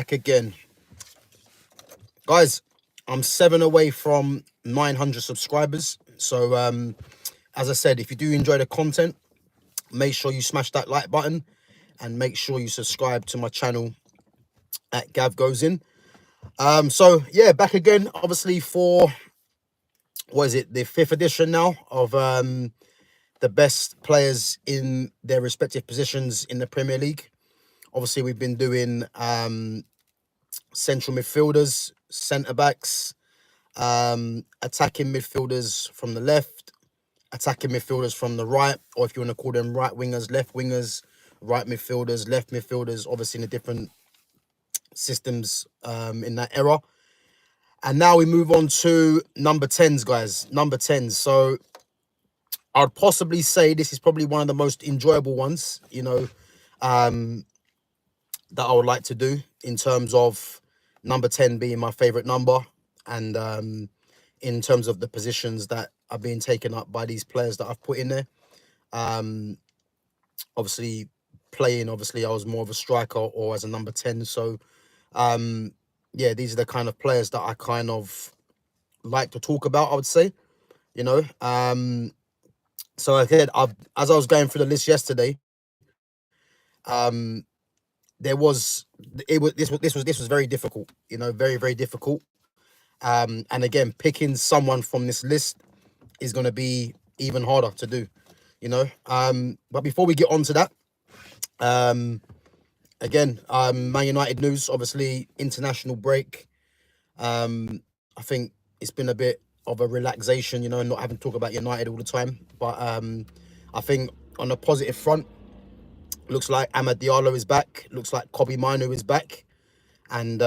back again. Guys, I'm 7 away from 900 subscribers. So, as I said, if you do enjoy the content, make sure you smash that like button and make sure you subscribe to my channel at Gav Goes In. So, yeah, back again, obviously, for, what is it, the 5th edition now of the best players in their respective positions in the Premier League. Obviously, we've been doing central midfielders, centre-backs, attacking midfielders from the left, attacking midfielders from the right, or if you want to call them right wingers, left wingers, right midfielders, left midfielders, obviously in the different systems in that era. And now we move on to number 10s, guys. Number 10s. So I'd possibly say this is probably one of the most enjoyable ones, you know, that I would like to do, in terms of number 10 being my favorite number, and in terms of the positions that are being taken up by these players that I've put in there. Obviously I was more of a striker or as a number 10. So yeah, these are the kind of players that I kind of like to talk about, I would say, you know. So again, as I was going through the list yesterday, this was very difficult, you know, very, very difficult. And again, picking someone from this list is going to be even harder to do, you know. But before we get on to that, again, Man United news, obviously international break. I think it's been a bit of a relaxation, you know, not having to talk about United all the time. But I think on a positive front, looks like Amad Diallo is back. Looks like Kobbie Mainoo is back. And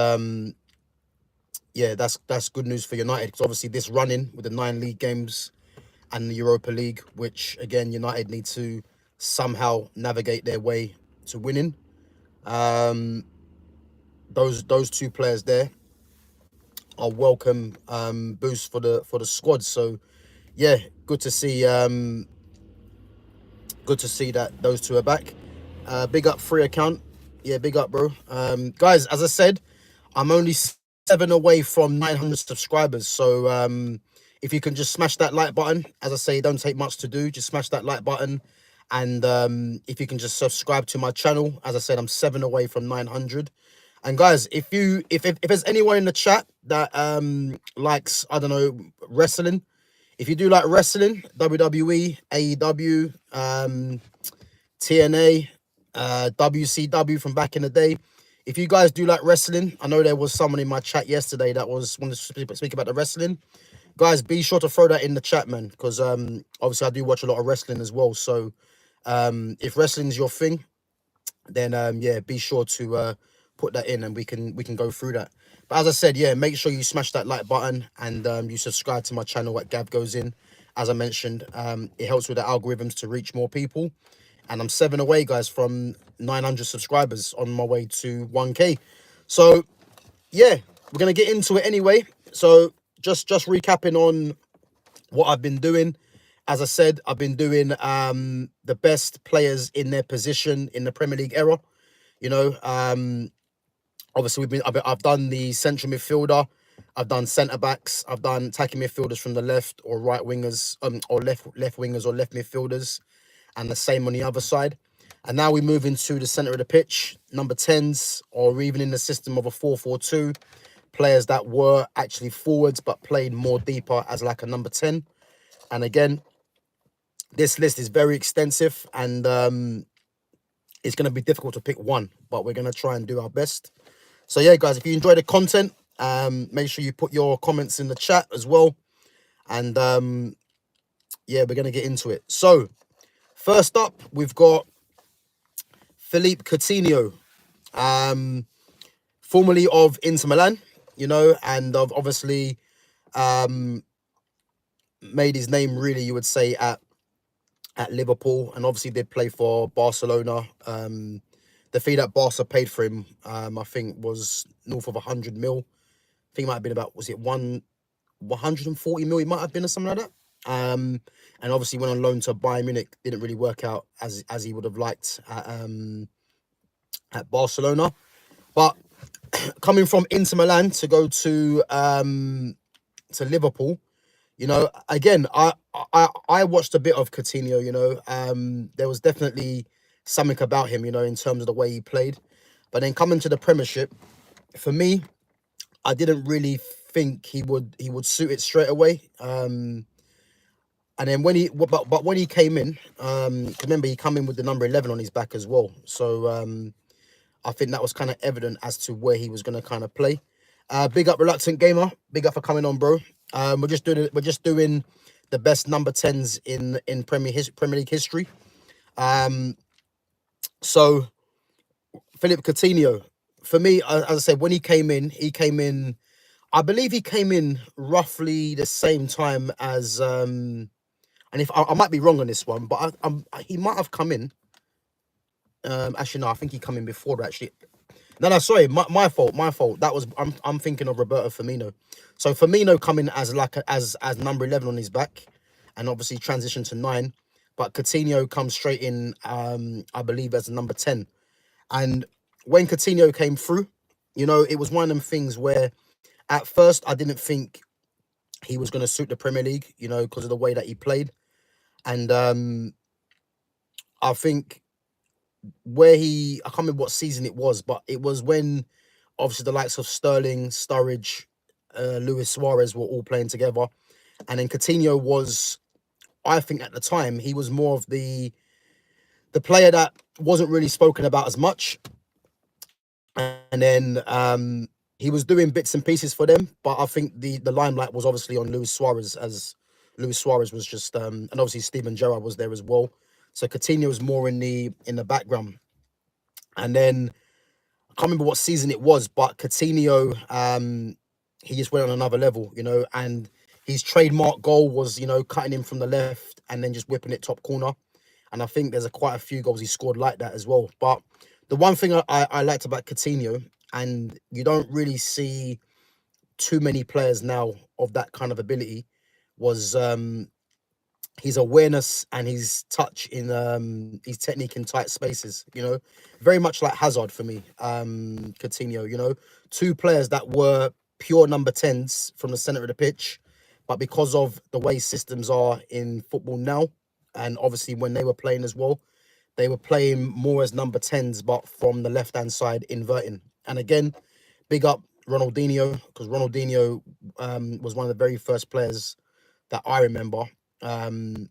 yeah, that's good news for United, because obviously this run-in with the 9 league games and the Europa League, which again United need to somehow navigate their way to winning. Those two players there are welcome boost for the squad. So yeah, good to see that those two are back. Big up free account. Yeah, big up, bro. Guys, as I said, I'm only 7 away from 900 subscribers. So if you can just smash that like button, as I say, don't take much to do. Just smash that like button. And if you can just subscribe to my channel, as I said, I'm 7 away from 900. And guys, if there's anyone in the chat that likes, I don't know, wrestling, if you do like wrestling, WWE, AEW, TNA, WCW from back in the day, if you guys do like wrestling, I know there was someone in my chat yesterday that wanted to speak about the wrestling. Guys, be sure to throw that in the chat, man, because obviously I do watch a lot of wrestling as well. So if wrestling's your thing, then yeah, be sure to put that in and we can go through that. But as I said, yeah, make sure you smash that like button and you subscribe to my channel at Gav Goes In. As I mentioned, it helps with the algorithms to reach more people. And I'm 7 away, guys, from 900 subscribers, on my way to 1K. So yeah, we're gonna get into it anyway. So just recapping on what I've been doing. As I said, I've been doing the best players in their position in the Premier League era. You know, obviously I've done the central midfielder, I've done centre backs, I've done attacking midfielders from the left, or right wingers, or left wingers or left midfielders, and the same on the other side. And now we move into the centre of the pitch, number 10s, or even in the system of a 4-4-2, players that were actually forwards but played more deeper as like a number 10. And again, this list is very extensive, and it's going to be difficult to pick one, but we're going to try and do our best. So yeah, guys, if you enjoy the content, make sure you put your comments in the chat as well. And yeah, we're going to get into it. So first up, we've got Philippe Coutinho, formerly of Inter Milan, you know, and obviously made his name, really, you would say, at Liverpool, and obviously did play for Barcelona. The fee that Barca paid for him, I think, was north of 100 mil. I think it might have been about, was it 140 mil? It might have been, or something like that. And obviously went on loan to Bayern Munich. Didn't really work out as he would have liked at Barcelona. But coming from Inter Milan to go to Liverpool, you know, again, I watched a bit of Coutinho, you know. There was definitely something about him, you know, in terms of the way he played. But then coming to the Premiership, for me, I didn't really think he would suit it straight away. And then but when he came in, remember he came in with the number 11 on his back as well. So I think that was kind of evident as to where he was going to kind of play. Big up Reluctant Gamer, big up for coming on, bro. We're just doing the best number 10s in Premier League history. So Philip Coutinho, for me, as I said, when he came in. I believe he came in roughly the same time as and if I might be wrong on this one, but he might have come in. Actually, no, I think he come in before that. Actually, no, sorry, my fault, my fault. That was I'm thinking of Roberto Firmino. So Firmino coming as like as number 11 on his back, and obviously transition to 9. But Coutinho comes straight in, I believe, as a number 10. And when Coutinho came through, you know, it was one of them things where at first I didn't think he was going to suit the Premier League, you know, because of the way that he played. And I think I can't remember what season it was, but it was when obviously the likes of Sterling, Sturridge, Luis Suarez were all playing together. And then Coutinho was, I think at the time, he was more of the player that wasn't really spoken about as much. And then he was doing bits and pieces for them, but I think the limelight was obviously on Luis Suarez, as Luis Suarez was just and obviously Steven Gerrard was there as well. So Coutinho was more in the background. And then I can't remember what season it was, but Coutinho, he just went on another level, you know, and his trademark goal was, you know, cutting him from the left and then just whipping it top corner. And I think there's quite a few goals he scored like that as well. But the one thing I liked about Coutinho, and you don't really see too many players now of that kind of ability, was his awareness and his touch in his technique in tight spaces, you know, very much like Hazard for me. Coutinho, you know, two players that were pure number 10s from the center of the pitch, but because of the way systems are in football now, and obviously when they were playing as well, they were playing more as number 10s, but from the left hand side inverting. And again, big up Ronaldinho, because Ronaldinho was one of the very first players that I remember. You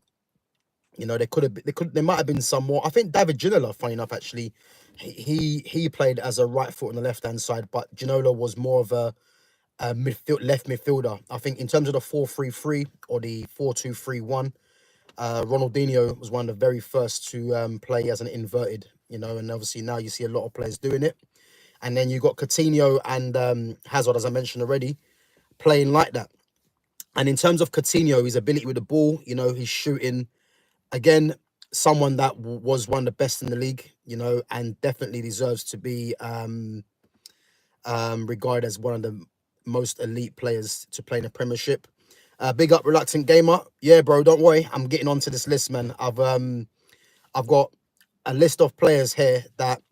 know, there might have been some more. I think David Ginola, funny enough, actually, he played as a right foot on the left hand side, but Ginola was more of a left midfielder. I think in terms of the 4-3-3 or the 4-2-3-1, Ronaldinho was one of the very first to play as an inverted. You know, and obviously now you see a lot of players doing it. And then you got Coutinho and Hazard, as I mentioned already, playing like that. And in terms of Coutinho, his ability with the ball, you know, his shooting, again, someone that was one of the best in the league, you know, and definitely deserves to be regarded as one of the most elite players to play in the Premiership. Big up Reluctant Gamer. Yeah, bro, don't worry. I'm getting onto this list, man. I've got a list of players here that,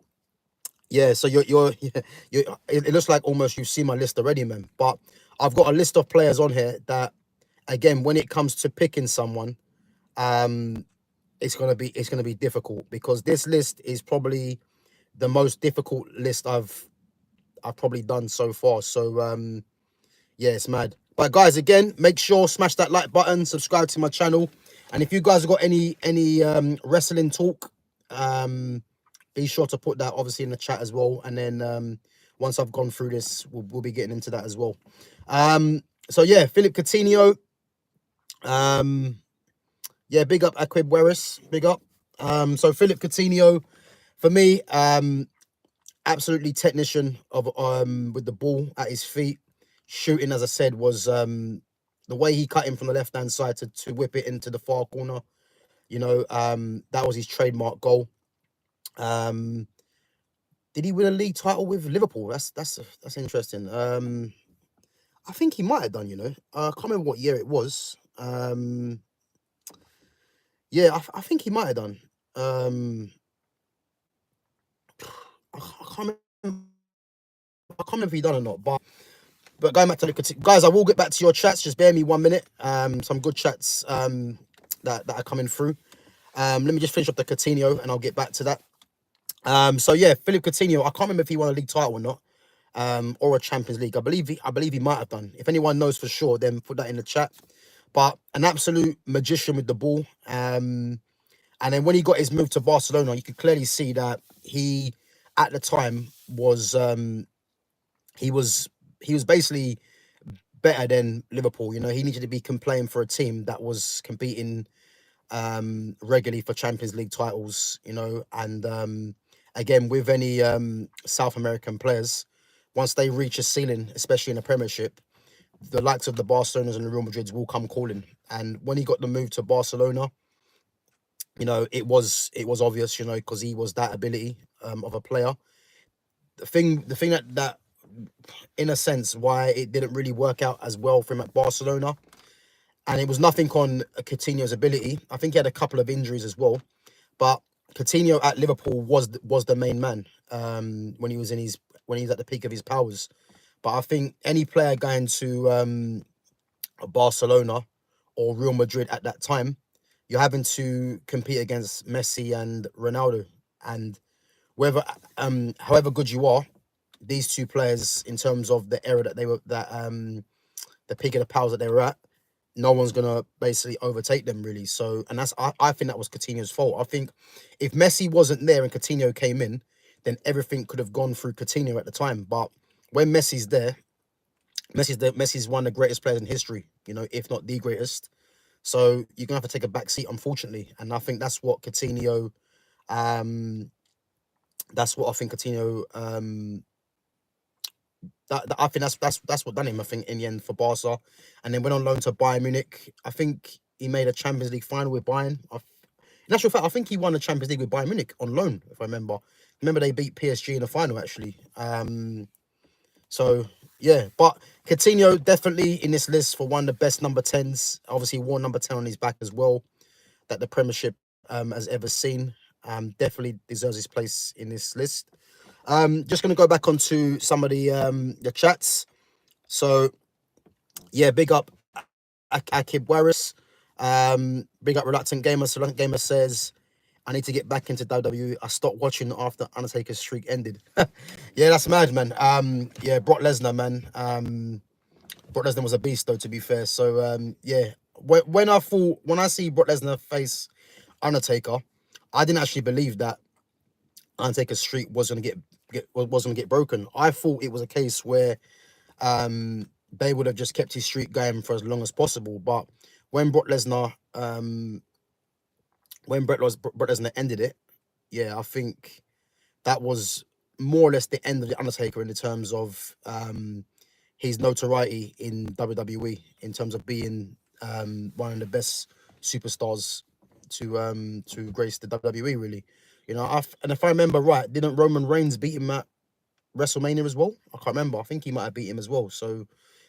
yeah, so it looks like almost you've seen my list already, man. But I've got a list of players on here that, again, when it comes to picking someone, it's gonna be difficult, because this list is probably the most difficult list I've probably done so far. So yeah, it's mad. But guys, again, make sure smash that like button, subscribe to my channel, and if you guys have got any wrestling talk, be sure to put that obviously in the chat as well. And then once I've gone through this, we'll be getting into that as well. So yeah, Philip Coutinho. Yeah, big up Aquib Weris, big up. So Philip Coutinho, for me, absolutely technician of with the ball at his feet. Shooting, as I said, was the way he cut him from the left hand side to whip it into the far corner. You know, that was his trademark goal. Did he win a league title with Liverpool? That's interesting. I think he might have done. You know, I can't remember what year it was. Yeah, I think he might have done. I can't remember can't remember if he done or not, but going back to the guys, I will get back to your chats. Just bear me 1 minute. Some good chats that are coming through. Let me just finish up the Coutinho, and I'll get back to that. So yeah, Philippe Coutinho. I can't remember if he won a league title or not, or a Champions League. I believe he might have done. If anyone knows for sure, then put that in the chat. But an absolute magician with the ball. And then when he got his move to Barcelona, you could clearly see that he, at the time, was he was basically better than Liverpool. You know, he needed to be playing for a team that was competing regularly for Champions League titles. You know, and again, with any South American players, once they reach a ceiling, especially in the Premiership, the likes of the Barcelonas and the Real Madrids will come calling. And when he got the move to Barcelona, you know, it was obvious, you know, because he was that ability of a player. The thing that in a sense why it didn't really work out as well for him at Barcelona, and it was nothing on Coutinho's ability. I think he had a couple of injuries as well, but Coutinho at Liverpool was the main man when he was at the peak of his powers. But I think any player going to Barcelona or Real Madrid at that time, you're having to compete against Messi and Ronaldo, and however good you are, these two players, in terms of the era that they were, the peak of the powers that they were at, no one's gonna basically overtake them really. So, and I think that was Coutinho's fault. I think if Messi wasn't there and Coutinho came in, then everything could have gone through Coutinho at the time. But when Messi's there, Messi's one of the greatest players in history, you know, if not the greatest. So you're gonna have to take a back seat, unfortunately. And I think that's what Coutinho, I think that's what done him. I think in the end for Barca, and then went on loan to Bayern Munich. I think he made a Champions League final with Bayern. In actual fact, I think he won the Champions League with Bayern Munich on loan, if I remember. Remember they beat PSG in the final actually. So yeah, but Coutinho definitely in this list for one of the best number 10s. Obviously wore number 10 on his back as well, that the Premiership has ever seen. Definitely deserves his place in this list. Just gonna go back onto some of the chats. So yeah, big up Akib Waris. Big up Reluctant Gamer. So Reluctant Gamer says, I need to get back into WWE. I stopped watching after Undertaker's streak ended. Yeah, that's mad, man. Yeah, Brock Lesnar, man. Brock Lesnar was a beast, though, to be fair. So yeah, when I see Brock Lesnar face Undertaker, I didn't actually believe that Undertaker's streak was gonna get broken. I thought it was a case where they would have just kept his streak going for as long as possible. But when Brock Lesnar ended it, yeah, I think that was more or less the end of the Undertaker in the terms of his notoriety in WWE, in terms of being one of the best superstars to grace the WWE, really. You know, and if I remember right, didn't Roman Reigns beat him at WrestleMania as well? I can't remember. I think he might have beat him as well. So,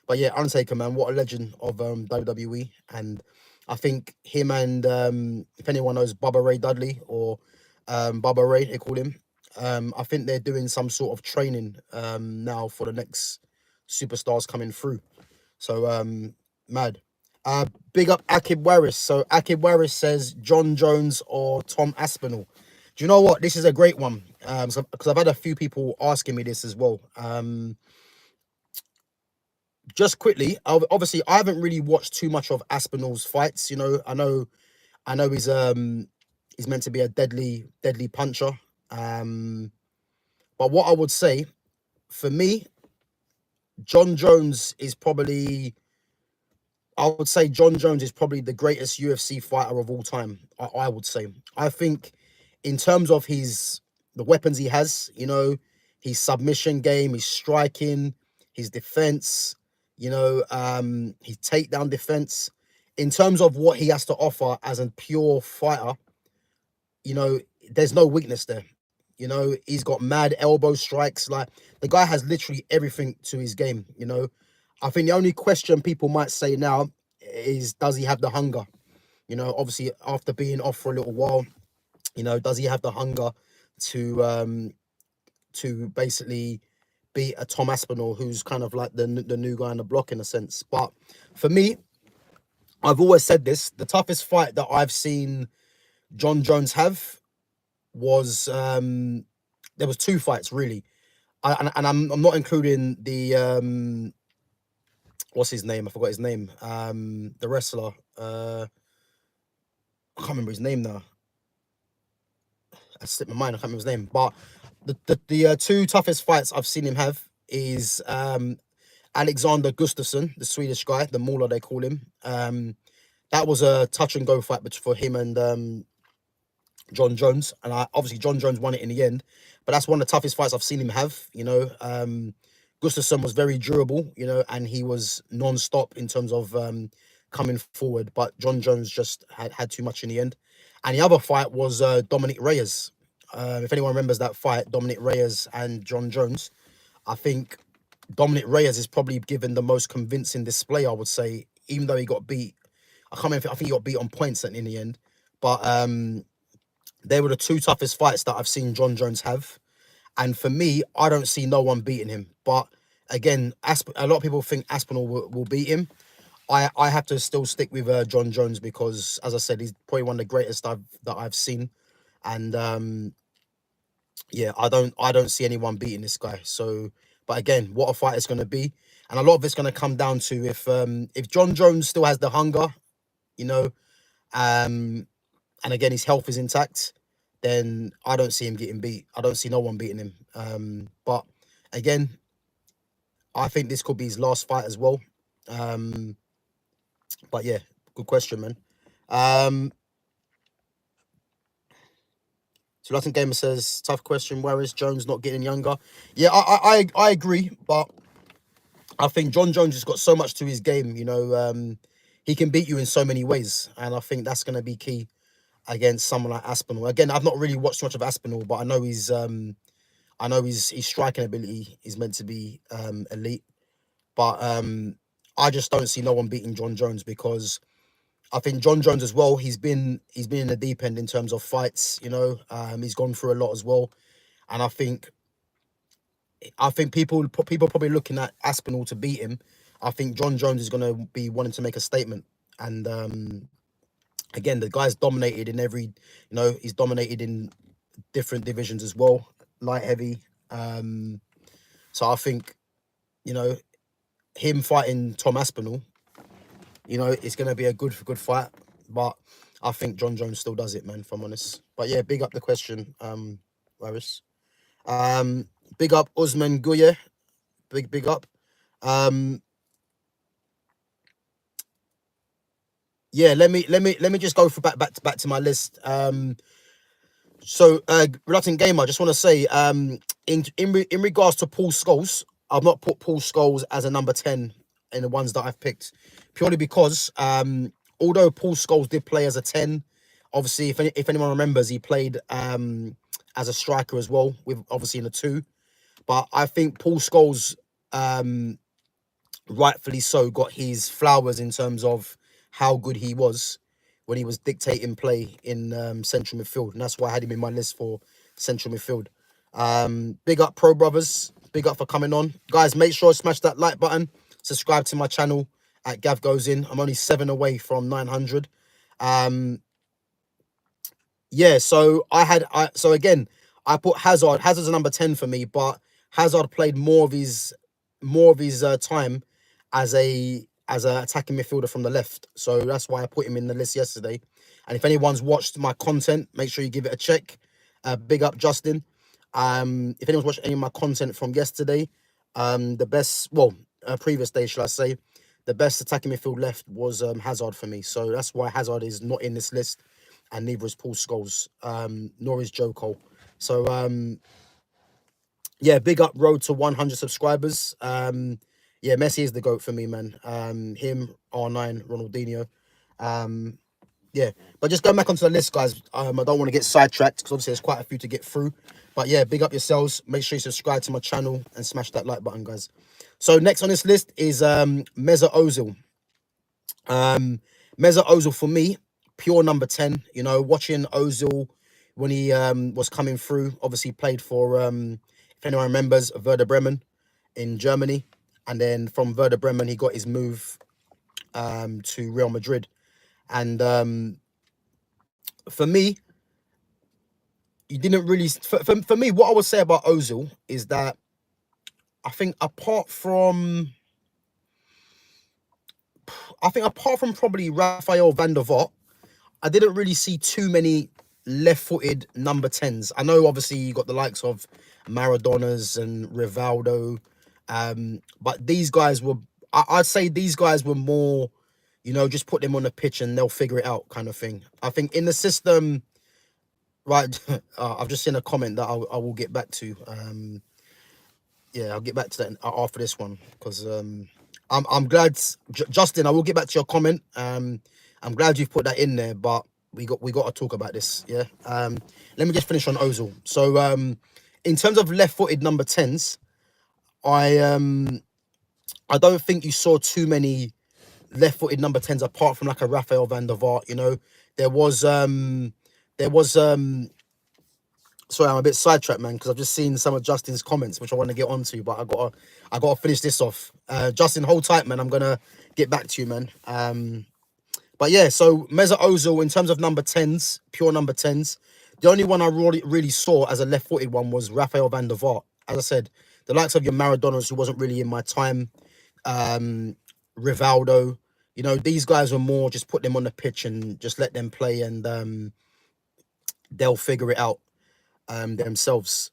but yeah, Undertaker, man, what a legend of WWE. And I think him and if anyone knows Bubba Ray Dudley or Bubba Ray, they call him. I think they're doing some sort of training now for the next superstars coming through. So mad. Big up Akib Waris. So Akib Waris says John Jones or Tom Aspinall. Do you know what? This is a great one. Because I've had a few people asking me this as well. Just quickly, obviously I haven't really watched too much of Aspinall's fights. You know, I know he's meant to be a deadly puncher. But what I would say, for me, John Jones is probably the greatest UFC fighter of all time. I would say. I think in terms of the weapons he has, you know, his submission game, his striking, his defense, you know, his takedown defense, in terms of what he has to offer as a pure fighter, you know, there's no weakness there. You know, he's got mad elbow strikes. Like, the guy has literally everything to his game, you know. I think the only question people might say now is, does he have the hunger? You know, obviously, after being off for a little while, you know, does he have the hunger to basically beat a Tom Aspinall, who's kind of like the new guy on the block in a sense. But for me, I've always said this: the toughest fight that I've seen John Jones have was there was two fights really. I'm not including the what's his name? I forgot his name. The wrestler. I can't remember his name now. I slipped my mind. I can't remember his name. But the two toughest fights I've seen him have is Alexander Gustafsson, the Swedish guy, the Mauler they call him. That was a touch and go fight for him and John Jones, and obviously John Jones won it in the end. But that's one of the toughest fights I've seen him have. Gustafsson was very durable, and he was non-stop in terms of coming forward. But John Jones just had too much in the end. And the other fight was Dominic Reyes. If anyone remembers that fight, Dominic Reyes and John Jones, I think Dominic Reyes is probably given the most convincing display, I would say, even though he got beat. I can't remember, I think he got beat on points in the end. But they were the two toughest fights that I've seen John Jones have. And for me, I don't see no one beating him. But again, a lot of people think Aspinall will beat him. I have to still stick with John Jones because, as I said, he's probably one of the greatest that I've seen. And yeah, I don't see anyone beating this guy. So, but again, what a fight it's going to be. And a lot of it's going to come down to if John Jones still has the hunger, and again, his health is intact, then I don't see him getting beat. I don't see no one beating him. But again, I think this could be his last fight as well. But yeah, good question, man. So Latin Gamer says, tough question. Where is Jones not getting younger? Yeah, I agree, but I think John Jones has got so much to his game. He can beat you in so many ways, and I think that's going to be key against someone like Aspinall. Again, I've not really watched much of Aspinall, but I know his striking ability is meant to be elite. But I just don't see no one beating John Jones because I think John Jones as well, he's been in the deep end in terms of fights, he's gone through a lot as well. And I think people probably looking at Aspinall to beat him. I think John Jones is going to be wanting to make a statement. And again, the guy's dominated in he's dominated in different divisions as well, light, heavy. So I think, him fighting Tom Aspinall, it's going to be a good fight. But I think John Jones still does it, man, if I'm honest. But yeah, big up the question, Laris. Big up Usman Guye. Big up. Yeah, let me just go for back to my list. So Reluctant Gamer, I just want to say, in regards to Paul Scholes, I've not put Paul Scholes as a number 10 in the ones that I've picked, purely because although Paul Scholes did play as a 10, obviously if anyone remembers, he played as a striker as well, with obviously in the 2. But I think Paul Scholes, rightfully so, got his flowers in terms of how good he was when he was dictating play in central midfield. And that's why I had him in my list for central midfield. Big up Pro Brothers. Big up for coming on. Guys, make sure to smash that like button. Subscribe to my channel at Gav Goes In. I'm only 7 away from 900. Yeah, so again, I put Hazard. Hazard's a number 10 for me, but Hazard played more of his time as a attacking midfielder from the left. So that's why I put him in the list yesterday. And if anyone's watched my content, make sure you give it a check. Big up Justin. If anyone's watched any of my content from yesterday, previous day, shall I say, the best attacking midfield left was Hazard for me. So that's why Hazard is not in this list, and neither is Paul Scholes, nor is Joe Cole. So yeah, big up road to 100 subscribers. Yeah, Messi is the GOAT for me, man. Him, R9, Ronaldinho. Yeah, but just going back onto the list, guys. I don't want to get sidetracked because obviously there's quite a few to get through. But yeah, big up yourselves. Make sure you subscribe to my channel and smash that like button, guys. So next on this list is Mesut Ozil. Mesut Ozil for me, pure number 10. Watching Ozil when he was coming through, obviously played for, if anyone remembers, Werder Bremen. in Germany, and then from Werder Bremen he got his move to Real Madrid. And for me, you didn't really. For me, what I would say about Ozil is that I think apart from probably Rafael van der Vaart, I didn't really see too many left-footed number 10s. I know obviously you got the likes of Maradonas and Rivaldo, but these guys were, I'd say these guys were more, just put them on the pitch and they'll figure it out kind of thing. I think in the system, right, I've just seen a comment that I will get back to. Yeah, I'll get back to that after this one, because I'm glad, Justin, I will get back to your comment. I'm glad you've put that in there, but we got to talk about this. Yeah. Let me just finish on Ozil. So in terms of left-footed number 10s, I don't think you saw too many left-footed number 10s apart from like a Rafael van der Vaart. There was sorry, I'm a bit sidetracked, man, because I've just seen some of Justin's comments, which I want to get onto, but I gotta finish this off. Justin, hold tight, man. I'm gonna get back to you, man. But yeah, so Mesut Ozil, in terms of number 10s, pure number 10s, the only one I really saw as a left-footed one was Rafael van der Vaart. As I said, the likes of your Maradonas, who wasn't really in my time, Rivaldo, these guys were more just put them on the pitch and just let them play, and they'll figure it out themselves.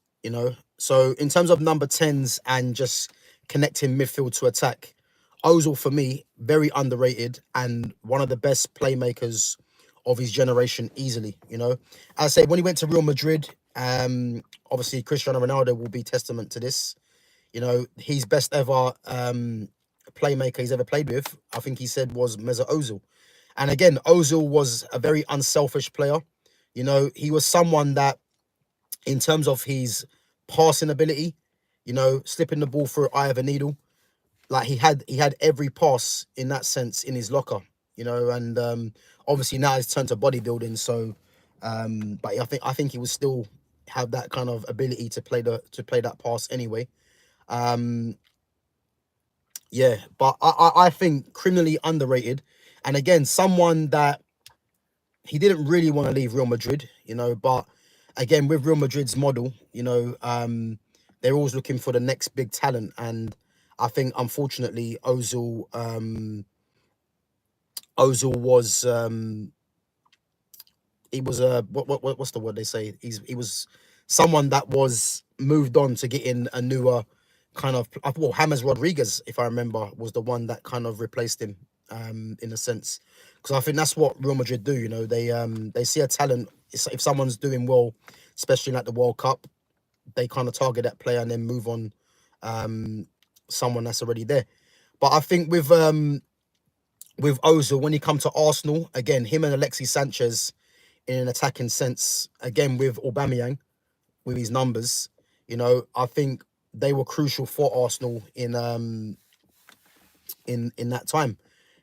So in terms of number 10s and just connecting midfield to attack, Ozil for me very underrated and one of the best playmakers of his generation easily. As I say, when he went to Real Madrid, obviously Cristiano Ronaldo will be testament to this. His best ever playmaker he's ever played with, I think he said, was Mesut Ozil. And again, Ozil was a very unselfish player. He was someone that, in terms of his passing ability, slipping the ball through eye of a needle, like he had every pass in that sense in his locker, and obviously now it's turned to bodybuilding. So, but I think he would still have that kind of ability to play that pass anyway. Yeah, but I think criminally underrated, and again, someone that he didn't really want to leave Real Madrid, but again, with Real Madrid's model, they're always looking for the next big talent, and I think unfortunately Ozil was he was a what's the word they say? He was someone that was moved on to get in a newer kind of, well, James Rodriguez, if I remember, was the one that kind of replaced him in a sense, because I think that's what Real Madrid do. They see a talent. If someone's doing well, especially like the World Cup, they kind of target that player and then move on someone that's already there. But I think with Ozil, when he come to Arsenal, again, him and Alexis Sanchez in an attacking sense, again with Aubameyang, with his numbers, I think they were crucial for Arsenal in that time.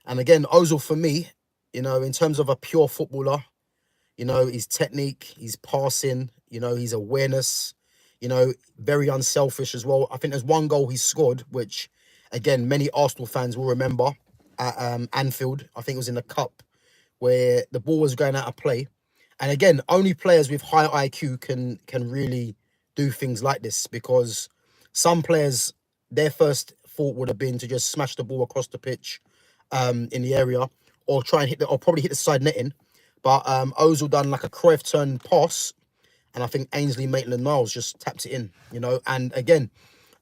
And again, Ozil for me, in terms of a pure footballer, his technique, his passing, his awareness, very unselfish as well. I think there's one goal he scored, which, again, many Arsenal fans will remember at Anfield. I think it was in the Cup, where the ball was going out of play. And again, only players with high IQ can really do things like this, because some players, their first thought would have been to just smash the ball across the pitch in the area, or try and or probably hit the side netting. But Ozil done like a Cruyff turn pass, and I think Ainsley Maitland-Niles just tapped it in, And again,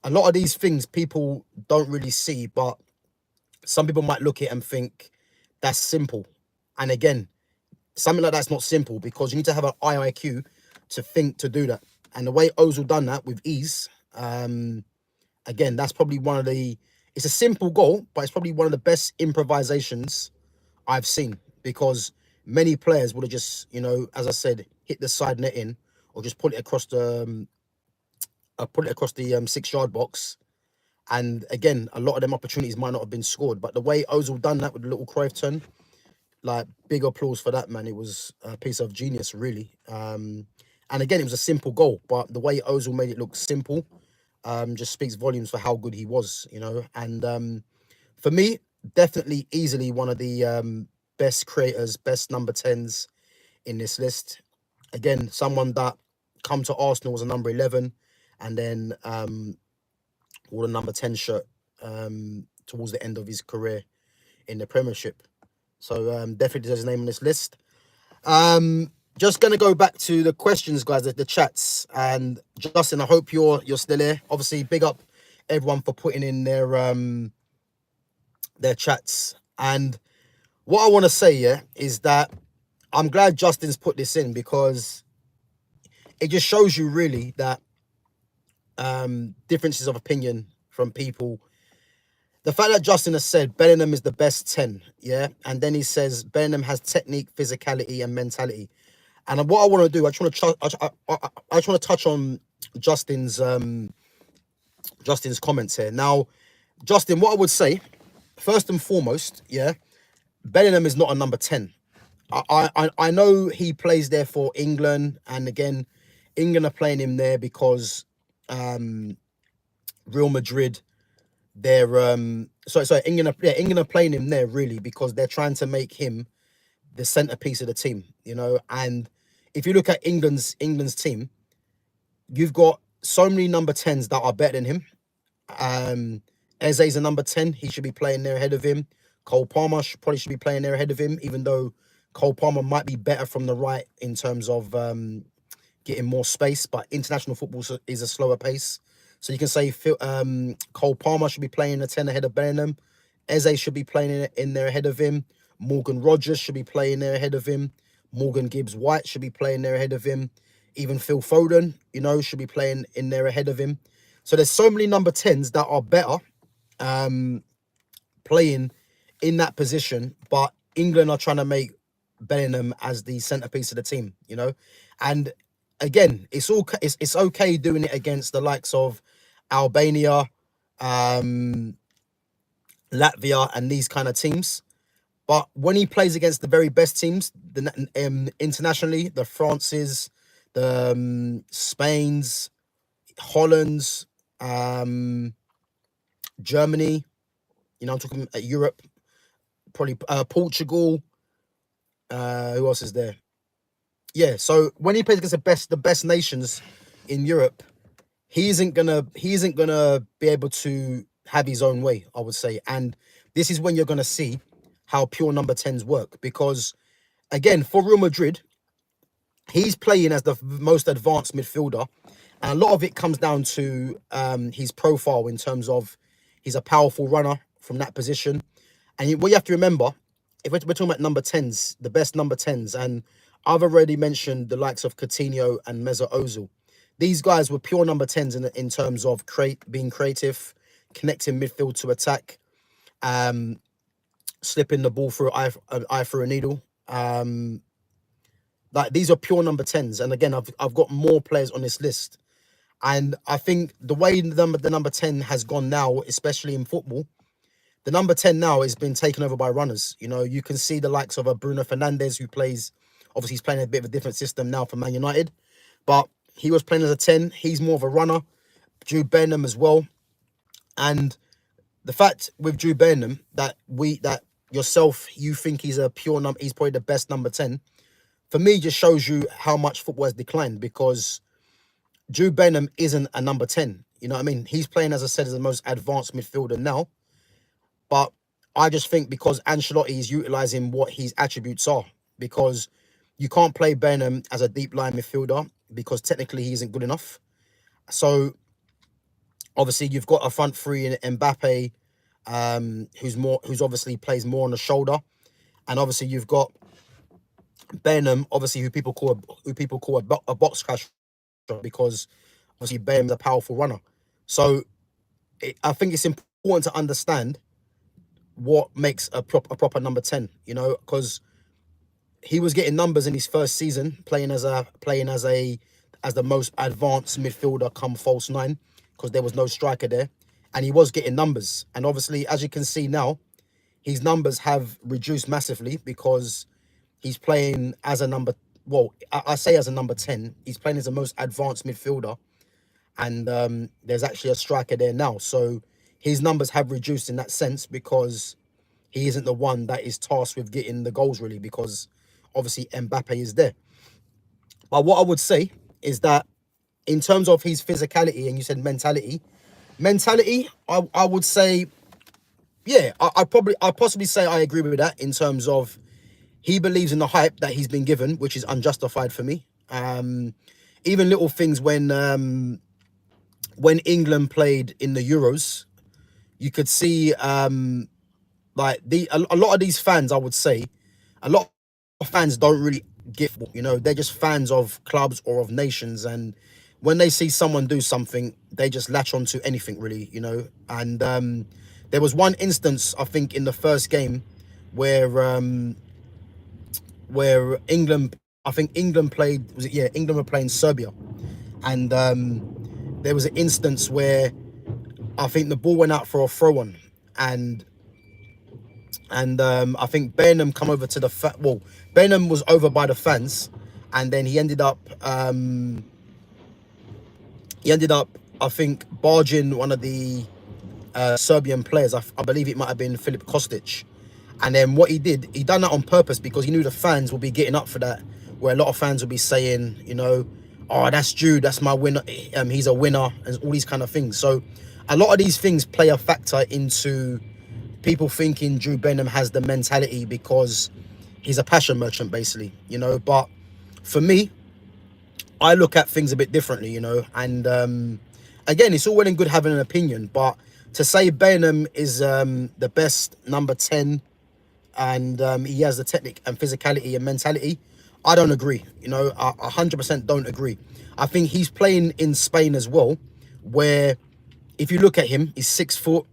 a lot of these things people don't really see, but some people might look at it and think that's simple. And again, something like that's not simple, because you need to have an IQ to think to do that. And the way Ozil done that with ease, again, that's probably it's a simple goal, but it's probably one of the best improvisations I've seen, because many players would have just, as I said, hit the side netting or just put it across the 6-yard box. And again, a lot of them opportunities might not have been scored. But the way Ozil done that with the little Cruyff turn, like, big applause for that, man. It was a piece of genius, really. And again, it was a simple goal, but the way Ozil made it look simple, just speaks volumes for how good he was, And for me, definitely easily one of the best creators, best number 10s in this list. Again, someone that come to Arsenal was a number 11 and then wore the number 10 shirt towards the end of his career in the Premiership. So definitely there's his name on this list. Just gonna go back to the questions, guys, the chats. And Justin, I hope you're still here. Obviously, big up everyone for putting in their chats. And what I want to say, yeah, is that I'm glad Justin's put this in because it just shows you really that differences of opinion from people. The fact that Justin has said Bellingham is the best 10, yeah, and then he says Bellingham has technique, physicality, and mentality. And what I want to do, I just want to touch on Justin's comments here. Now, Justin, what I would say, first and foremost, yeah, Bellingham is not a number 10. I know he plays there for England, and again, England are playing him there because Real Madrid, they're England are playing him there really because they're trying to make him the centerpiece of the team, And if you look at England's team, you've got so many number 10s that are better than him. Eze's a number 10. He should be playing there ahead of him. Cole Palmer probably should be playing there ahead of him, even though Cole Palmer might be better from the right in terms of getting more space. But international football is a slower pace. So you can say Cole Palmer should be playing a 10 ahead of Bellingham. Eze should be playing in there ahead of him. Morgan Rogers should be playing there ahead of him. Morgan Gibbs-White should be playing there ahead of him. Even Phil Foden, should be playing in there ahead of him. So there's so many number 10s that are better playing in that position, but England are trying to make Bellingham as the centerpiece of the team, And again, it's okay doing it against the likes of Albania, Latvia, and these kind of teams. But when he plays against the very best teams, internationally, the Frances, the Spains, Hollands, Germany, I'm talking Europe, probably Portugal. Who else is there? Yeah, so when he plays against the best nations in Europe, he isn't gonna be able to have his own way, I would say. And this is when you're gonna see how pure number 10s work. Because again, for Real Madrid, he's playing as the most advanced midfielder. And a lot of it comes down to his profile in terms of he's a powerful runner from that position. And what you have to remember, if we're talking about number 10s, the best number 10s, and I've already mentioned the likes of Coutinho and Mesut Ozil. These guys were pure number 10s in terms of being creative, connecting midfield to attack, slipping the ball through eye through a needle. Like these are pure number 10s. And again, I've got more players on this list. And I think the way the number 10 has gone now, especially in football, the number 10 now has been taken over by runners. You can see the likes of a Bruno Fernandes, who plays, obviously he's playing a bit of a different system now for Man United, but he was playing as a 10. He's more of a runner. Jude Bellingham as well. And the fact with Jude Bellingham that you think he's a pure number, he's probably the best number 10, for me just shows you how much football has declined, because Jude Bellingham isn't a number 10. You know what I mean? He's playing, as I said, as the most advanced midfielder now. But I just think because Ancelotti is utilising what his attributes are, because you can't play Bellingham as a deep line midfielder because technically he isn't good enough. So obviously you've got a front three in Mbappe, who's obviously plays more on the shoulder, and obviously you've got Bellingham, obviously who people call a box crash, because obviously Bellingham's a powerful runner. So I think it's important to understand what makes a proper number 10, because he was getting numbers in his first season playing as the most advanced midfielder come false 9, because there was no striker there, and he was getting numbers. And obviously, as you can see now, his numbers have reduced massively because he's playing as a number, I say as a number 10, he's playing as the most advanced midfielder, and there's actually a striker there now. So his numbers have reduced in that sense because he isn't the one that is tasked with getting the goals really, because obviously Mbappe is there. But what I would say is that in terms of his physicality, and you said mentality, I would say, yeah, I possibly say I agree with that in terms of he believes in the hype that he's been given, which is unjustified for me. Even little things when England played in the Euros, you could see like a lot of these fans, I would say, a lot of fans don't really get football, you know, they're just fans of clubs or of nations, and when they see someone do something, they just latch onto anything really, you know. And there was one instance, I think, in the first game where England, I think England played, was it, yeah, England were playing Serbia, and there was an instance where I think the ball went out for a throw on, and I think Burnham come over to the well, Burnham was over by the fans, and then he ended up, I think, barging one of the Serbian players. I believe it might have been Filip Kostic. And then what he did, he done that on purpose because he knew the fans would be getting up for that, where a lot of fans would be saying, you know, oh, that's Jude, that's my winner, he's a winner, and all these kind of things. So a lot of these things play a factor into people thinking Jude Bellingham has the mentality because he's a passion merchant, basically, you know. But for me, I look at things a bit differently, you know. And again, it's all well and good having an opinion, but to say Bellingham is the best number 10 and he has the technique and physicality and mentality, I don't agree. You know, I 100% don't agree. I think he's playing in Spain as well, where if you look at him, he's 6 foot.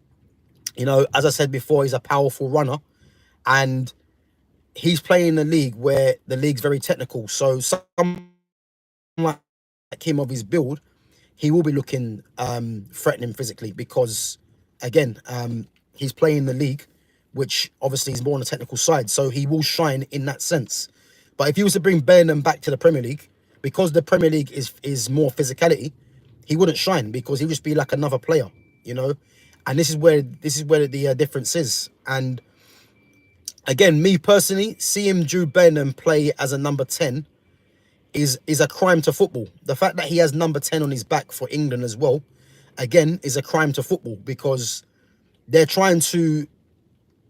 You know, as I said before, he's a powerful runner, and he's playing in a league where the league's very technical. So someone like him of his build, he will be looking threatening physically because, again, he's playing the league, which obviously is more on the technical side. So he will shine in that sense. But if he was to bring Bellingham back to the Premier League, because the Premier League is more physicality, he wouldn't shine because he'd just be like another player, you know. And this is where the difference is. And again, me personally, seeing Jude Bellingham play as a number 10 is a crime to football. The fact that he has number 10 on his back for England as well, again, is a crime to football because they're trying to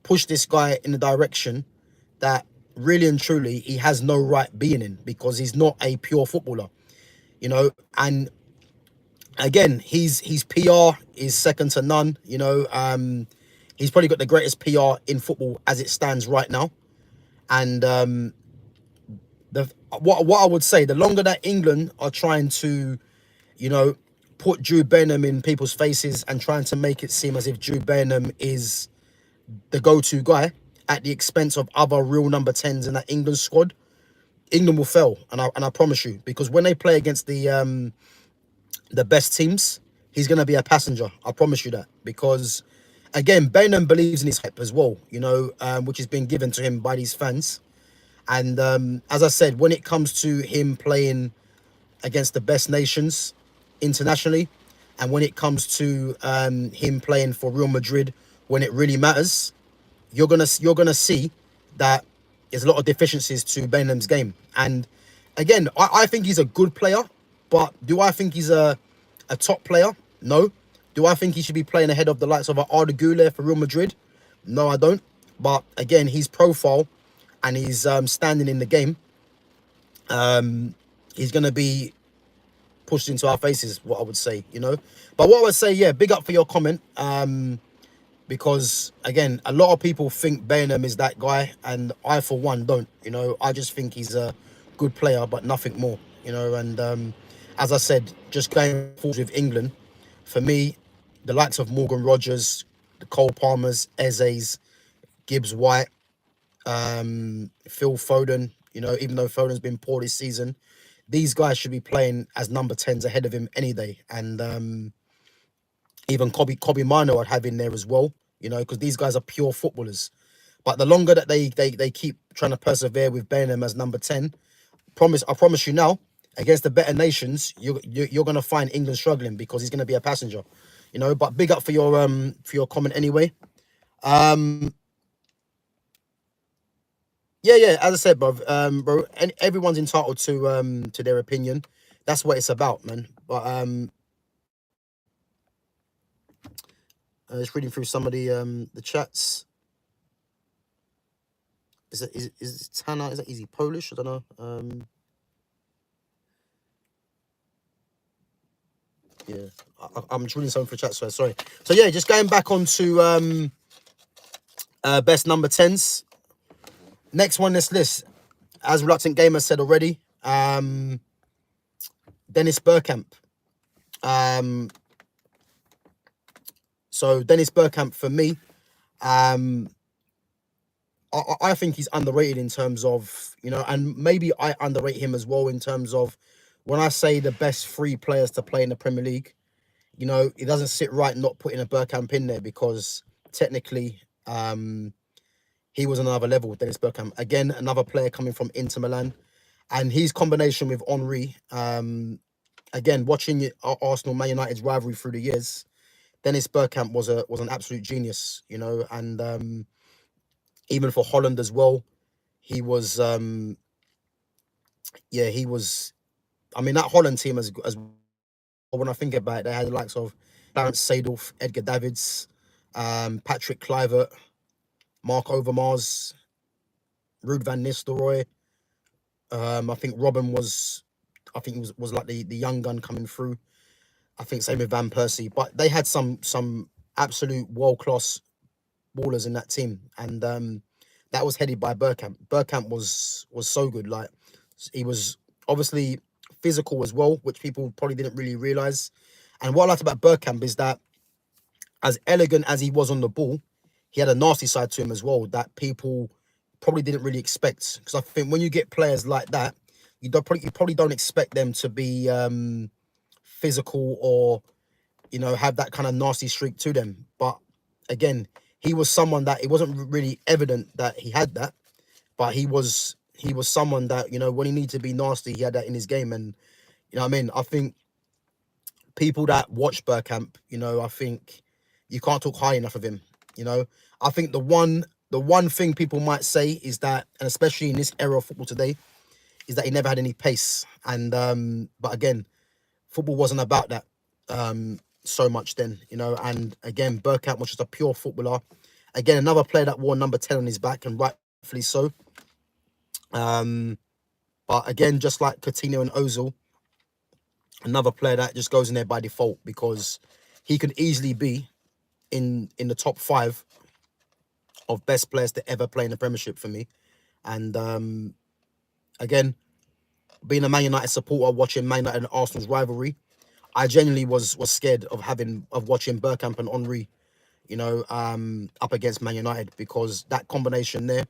push this guy in a direction that really and truly he has no right being in because he's not a pure footballer, you know. And again, his PR is second to none, you know. He's probably got the greatest PR in football as it stands right now. And what I would say, the longer that England are trying to, you know, put Jude Bellingham in people's faces and trying to make it seem as if Jude Bellingham is the go-to guy at the expense of other real number 10s in that England squad, England will fail, and I promise you, because when they play against the best teams, he's going to be a passenger. I promise you that, because again, Bellingham believes in his hype as well, you know, which has been given to him by these fans. And as I said, when it comes to him playing against the best nations internationally, and when it comes to him playing for Real Madrid when it really matters, you're gonna see that there's a lot of deficiencies to Bellingham's game. And again, I think he's a good player, but do I think he's a top player? No. Do I think he should be playing ahead of the likes of Arda Güler for Real Madrid? No, I don't. But again, his profile and his standing in the game, he's going to be pushed into our faces, what I would say, you know. But what I would say, yeah, big up for your comment. Because, again, a lot of people think Bellingham is that guy, and I, for one, don't, you know. I just think he's a good player, but nothing more, you know. And as I said, just going forward with England, for me, the likes of Morgan Rogers, the Cole Palmers, Eze's, Gibbs White, Phil Foden, you know, even though Foden's been poor this season, these guys should be playing as number 10s ahead of him any day. And even Kobe Mino I'd have in there as well, you know, because these guys are pure footballers. But the longer that they keep trying to persevere with Bellingham as number 10, I promise you now, against the better nations, you're gonna find England struggling because he's gonna be a passenger, you know. But big up for your comment anyway. Yeah. As I said, bro, and everyone's entitled to their opinion. That's what it's about, man. But just reading through some of the chats. Is Tana? Is he Polish? I don't know. Yeah, I'm just reading something for the chat. So sorry. So yeah, just going back onto best number 10s. Next one, this list, as Reluctant Gamer said already, Dennis Bergkamp. So Dennis Bergkamp for me, I think he's underrated in terms of, you know, and maybe I underrate him as well in terms of when I say the best 3 players to play in the Premier League, you know, it doesn't sit right not putting a Bergkamp in there because technically he was on another level with Dennis Bergkamp. Again, another player coming from Inter Milan, and his combination with Henry, again, watching Arsenal Man United's rivalry through the years, Dennis Bergkamp was an absolute genius, you know, and even for Holland as well, he was he was. I mean, that Holland team as when I think about it, they had the likes of Clarence Seedorf, Edgar Davids, Patrick Kluivert, Mark Overmars, Ruud van Nistelrooy. I think Robin was, I think was like the young gun coming through. I think same with Van Persie, but they had some absolute world class ballers in that team, and that was headed by Bergkamp. Bergkamp was so good. Like, he was obviously physical as well, which people probably didn't really realize. And what I liked about Bergkamp is that, as elegant as he was on the ball, he had a nasty side to him as well that people probably didn't really expect. Because I think when you get players like that, you probably don't expect them to be physical or, you know, have that kind of nasty streak to them. But again, he was someone that it wasn't really evident that he had that, but he was someone that, you know, when he needed to be nasty, he had that in his game. And you know what I mean? I think people that watch Bergkamp, you know, I think you can't talk high enough of him. You know, I think the one thing people might say is that, and especially in this era of football today, is that he never had any pace. And but again, football wasn't about that so much then, you know. And again, Bergkamp was just a pure footballer. Again, another player that wore number 10 on his back, and rightfully so. But again, just like Coutinho and Ozil, another player that just goes in there by default because he could easily be in the top 5 of best players to ever play in the Premiership for me. And again, being a Man United supporter, watching Man United and Arsenal's rivalry, I genuinely was scared of watching Bergkamp and Henry, you know, up against Man United, because that combination there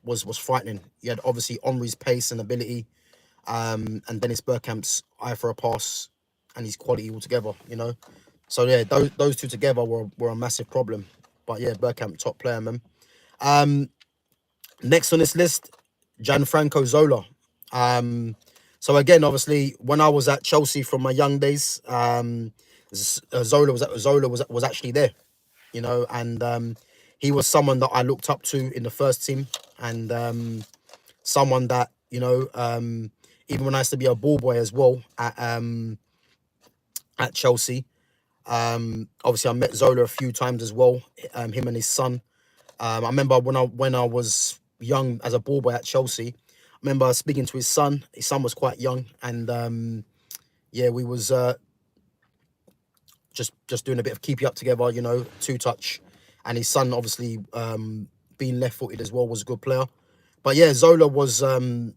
was frightening. You had obviously Henry's pace and ability, and Dennis Bergkamp's eye for a pass and his quality altogether, you know. So yeah, those two together were a massive problem. But yeah, Bergkamp, top player, man. Next on this list, Gianfranco Zola. So again, obviously, when I was at Chelsea from my young days, Zola was actually there, you know, and he was someone that I looked up to in the first team, and someone that, you know, even when I used to be a ball boy as well at Chelsea, obviously I met Zola a few times as well, him and his son. I remember when I was young as a ball boy at Chelsea, I remember speaking to his son. His son was quite young, and yeah, we was just doing a bit of keepy up together, you know, 2-touch. And his son, obviously, being left-footed as well, was a good player. But yeah, Zola was an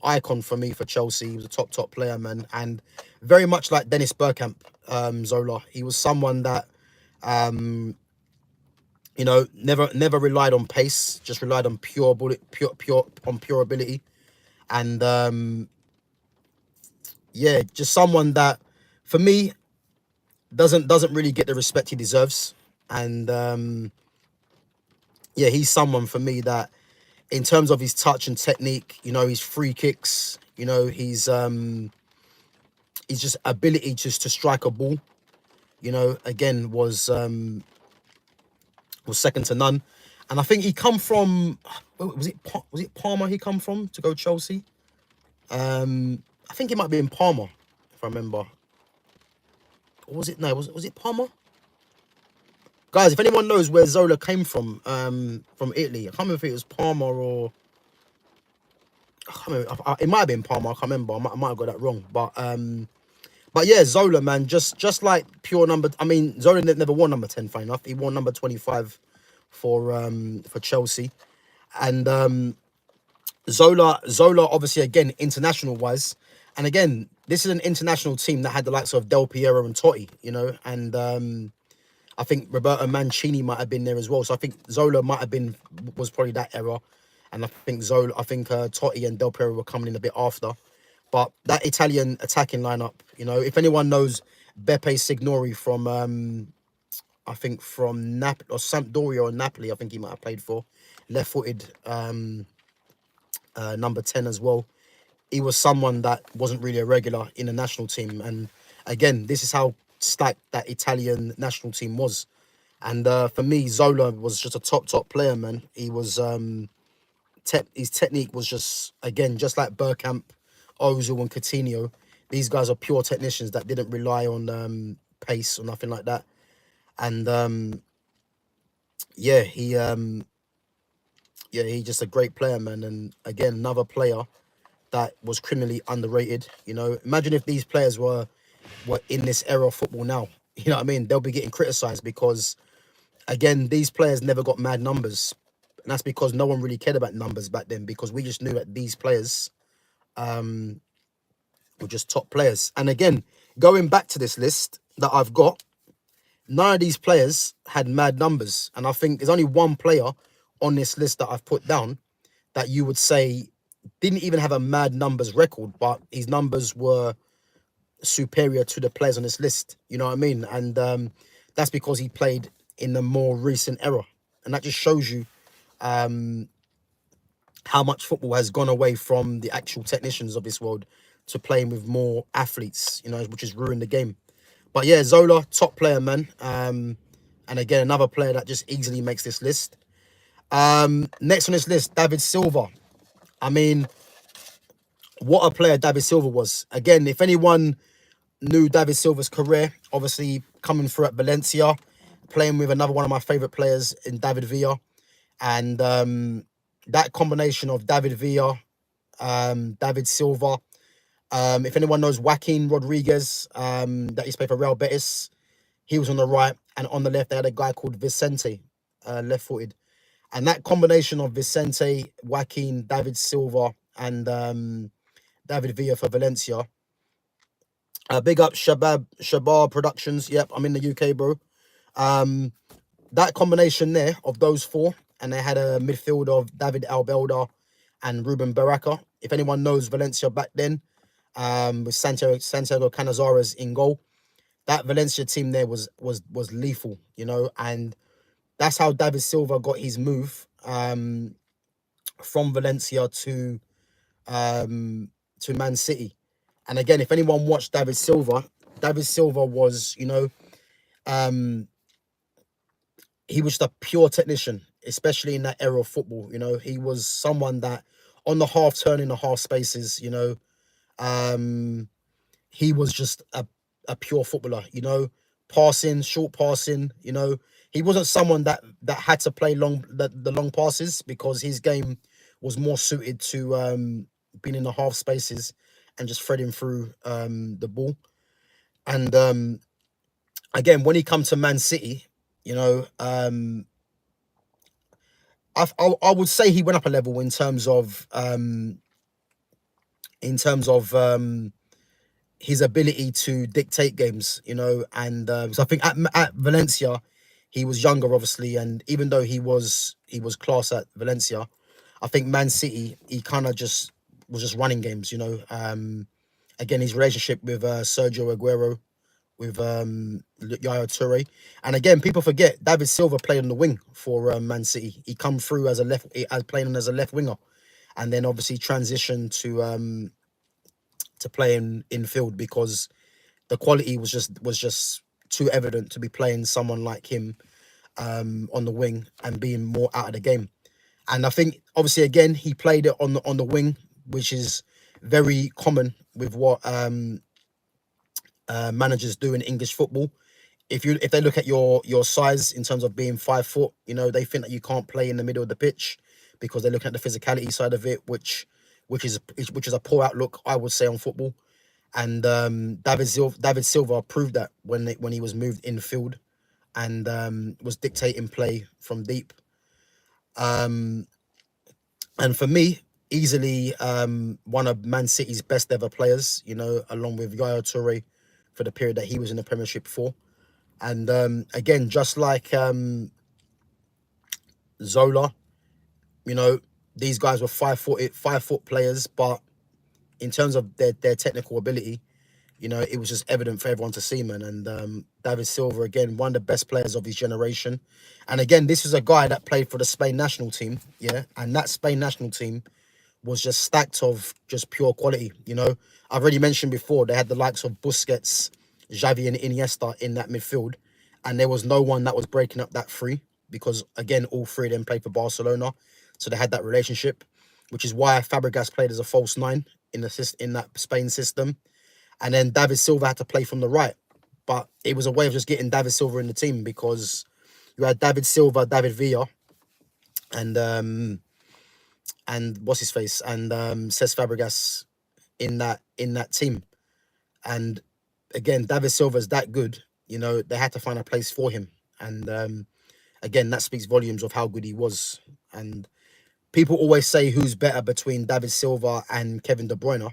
icon for me for Chelsea. He was a top player, man, and very much like Dennis Bergkamp. Zola, he was someone that, you know, never relied on pace, just relied on pure ability, and yeah, just someone that, for me, doesn't really get the respect he deserves. And yeah, he's someone for me that in terms of his touch and technique, you know, his free kicks, you know, his just ability just to strike a ball, you know, again was second to none. And I think he come from, was it Parma he come from to go Chelsea? I think it might be in Parma, if I remember. Or was it, no, was it Parma? Guys, if anyone knows where Zola came from Italy, I can't remember if it was Parma or, I can't remember, it might have been Parma, I can't remember, I might have got that wrong. But yeah, Zola, man, just like pure number, I mean, Zola never won number 10, funny enough. He won number 25 for Chelsea. And Zola obviously, again, international wise, and again, this is an international team that had the likes of Del Piero and Totti, you know, and I think Roberto Mancini might have been there as well. So I think Zola was probably that era, and I think Totti and Del Piero were coming in a bit after. But that Italian attacking lineup, you know, if anyone knows Beppe Signori from I think from Napoli or Sampdoria or Napoli, I think he might have played for, left-footed number 10 as well. He was someone that wasn't really a regular in the national team. And again, this is how stacked that Italian national team was. And for me, Zola was just a top player, man. He was his technique was just, again, just like Bergkamp, Ozil and Coutinho. These guys are pure technicians that didn't rely on pace or nothing like that. And yeah, he's just a great player, man. And again, another player that was criminally underrated. You know, imagine if these players were in this era of football now. You know what I mean? They'll be getting criticised because, again, these players never got mad numbers. And that's because no one really cared about numbers back then, because we just knew that these players were just top players. And again, going back to this list that I've got, none of these players had mad numbers. And I think there's only one player on this list that I've put down that you would say didn't even have a mad numbers record, but his numbers were superior to the players on this list. You know what I mean? And that's because he played in the more recent era. And that just shows you how much football has gone away from the actual technicians of this world to playing with more athletes, you know, which has ruined the game. But yeah, Zola, top player, man. And again, another player that just easily makes this list. Next on this list, David Silva. I mean, what a player David Silva was. Again, if anyone knew David Silva's career, obviously coming through at Valencia, playing with another one of my favourite players in David Villa. And that combination of David Villa, David Silva, if anyone knows Joaquin Rodriguez, that used to play for Real Betis, he was on the right, and on the left they had a guy called Vicente, left-footed. And that combination of Vicente, Joaquin, David Silva, and David Villa for Valencia. Big up Shabab Productions. Yep, I'm in the UK, bro. That combination there of those four, and they had a midfield of David Albelda and Ruben Baraka. If anyone knows Valencia back then, with Santiago Canizares in goal, that Valencia team there was lethal, you know. And that's how David Silva got his move from Valencia to Man City. And again, if anyone watched David Silva was, you know, he was just a pure technician, especially in that era of football. You know, he was someone that on the half turn, in the half spaces, you know, he was just a pure footballer, you know, passing, short passing, you know. He wasn't someone that had to play the long passes, because his game was more suited to being in the half spaces and just threading through the ball. And again, when he come to Man City, you know, I would say he went up a level in terms of his ability to dictate games, you know. And so I think at Valencia, he was younger, obviously, and even though he was class at Valencia, I think Man City, he kind of was just running games, you know. Again, his relationship with Sergio Aguero Yaya Toure. And again, people forget David Silva played on the wing for Man City. He come through as playing as a left winger, and then obviously transitioned to playing in field because the quality was just too evident to be playing someone like him on the wing and being more out of the game. And I think obviously again he played it on the wing, which is very common with what managers do in English football. If they look at your size in terms of being 5 foot, they think that you can't play in the middle of the pitch because they're looking at the physicality side of it, which is a poor outlook, I would say, on football. And David Silva proved that when he was moved infield and was dictating play from deep. And for me, easily one of Man City's best ever players, along with Yaya Toure for the period that he was in the Premiership for. And again, just like Zola, these guys were 5 foot players, but in terms of their technical ability, it was just evident for everyone to see, man. And David Silva, again, one of the best players of his generation. And again, this is a guy that played for the Spain national team, yeah? And that Spain national team was just stacked of just pure quality, I've already mentioned before, they had the likes of Busquets, Xavi and Iniesta in that midfield. And there was no one that was breaking up that three because, again, all three of them played for Barcelona. So they had that relationship, which is why Fabregas played as a false nine in that Spain system. And then David Silva had to play from the right. But it was a way of just getting David Silva in the team because you had David Silva, David Villa, and what's his face, and Cesc Fabregas in that team. And again, David Silva's that good, they had to find a place for him. And again, that speaks volumes of how good he was. And people always say who's better between David Silva and Kevin De Bruyne.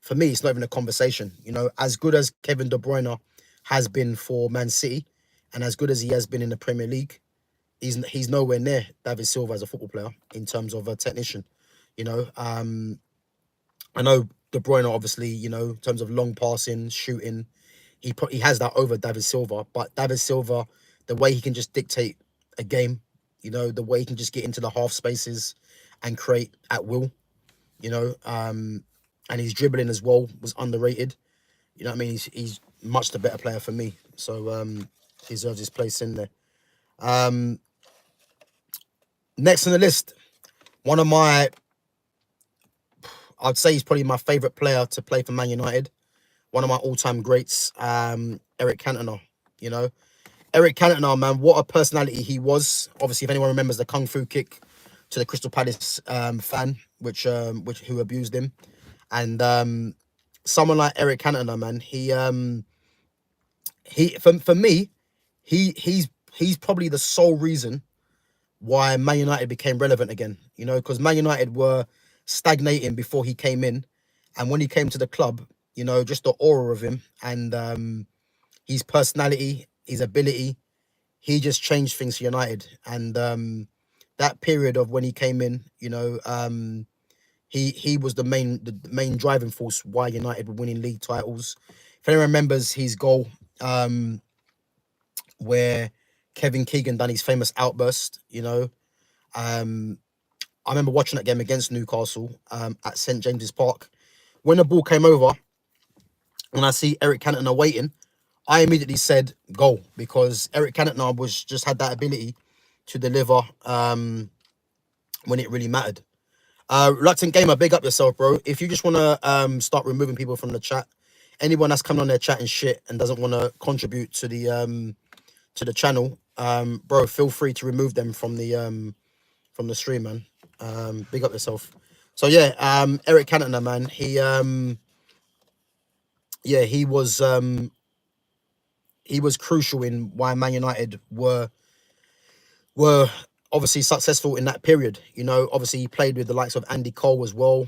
For me, it's not even a conversation. As good as Kevin De Bruyne has been for Man City, and as good as he has been in the Premier League, he's nowhere near David Silva as a football player in terms of a technician. I know De Bruyne, obviously, in terms of long passing, shooting, he has that over David Silva. But David Silva, the way he can just dictate a game, the way he can just get into the half spaces and create at will, and his dribbling as well was underrated. You know what I mean? He's much the better player for me. So he deserves his place in there. Next on the list, I'd say he's probably my favourite player to play for Man United. One of my all-time greats, Eric Cantona. Eric Cantona, man, what a personality he was. Obviously, if anyone remembers the Kung Fu kick to the Crystal Palace fan, who abused him. And someone like Eric Cantona, man, for me, he's probably the sole reason why Man United became relevant again. Because Man United were stagnating before he came in, and when he came to the club, just the aura of him and his personality, his ability, he just changed things for United. And that period of when he came in, he was the main driving force why United were winning league titles. If anyone remembers his goal, where Kevin Keegan done his famous outburst, I remember watching that game against Newcastle at St James's Park. When the ball came over, and I see Eric Cantona waiting, I immediately said goal, because Eric Cantona just had that ability to deliver when it really mattered. Reluctant Gamer, big up yourself, bro. If you just want to start removing people from the chat, anyone that's coming on there chatting shit and doesn't want to contribute to the channel, bro, feel free to remove them from the stream, man. Big up yourself. So yeah, Eric Cantona, man, he was crucial in why Man United were obviously successful in that period. Obviously he played with the likes of Andy Cole as well.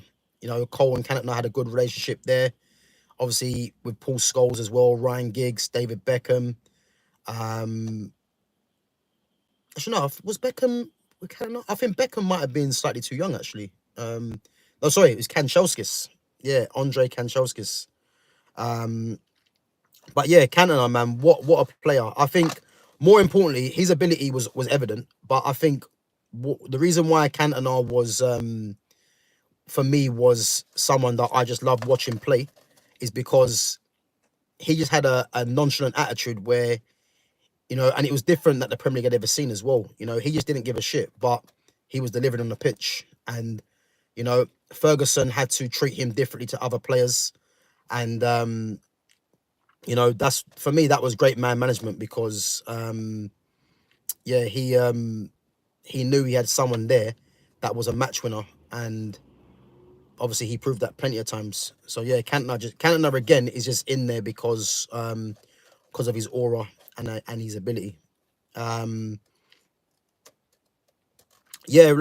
Cole and Cantona had a good relationship there. Obviously with Paul Scholes as well, Ryan Giggs, David Beckham. Actually, no, was Beckham with Cantona? I think Beckham might have been slightly too young, actually. No, sorry, it was Kanchelskis. Yeah, Andre Kanchelskis. But yeah, Cantona, man, what a player. I think more importantly, his ability was evident. But I think the reason why Cantona was for me was someone that I just loved watching play is because he just had a nonchalant attitude where, you know, and it was different that the Premier League had ever seen as well. You know, he just didn't give a shit, but he was delivering on the pitch. And, you know, Ferguson had to treat him differently to other players. And, you know, that's for me, that was great man management because, yeah, he knew he had someone there that was a match winner. And obviously he proved that plenty of times. So yeah, Cantona again is just in there because of his aura and his ability. Um, yeah,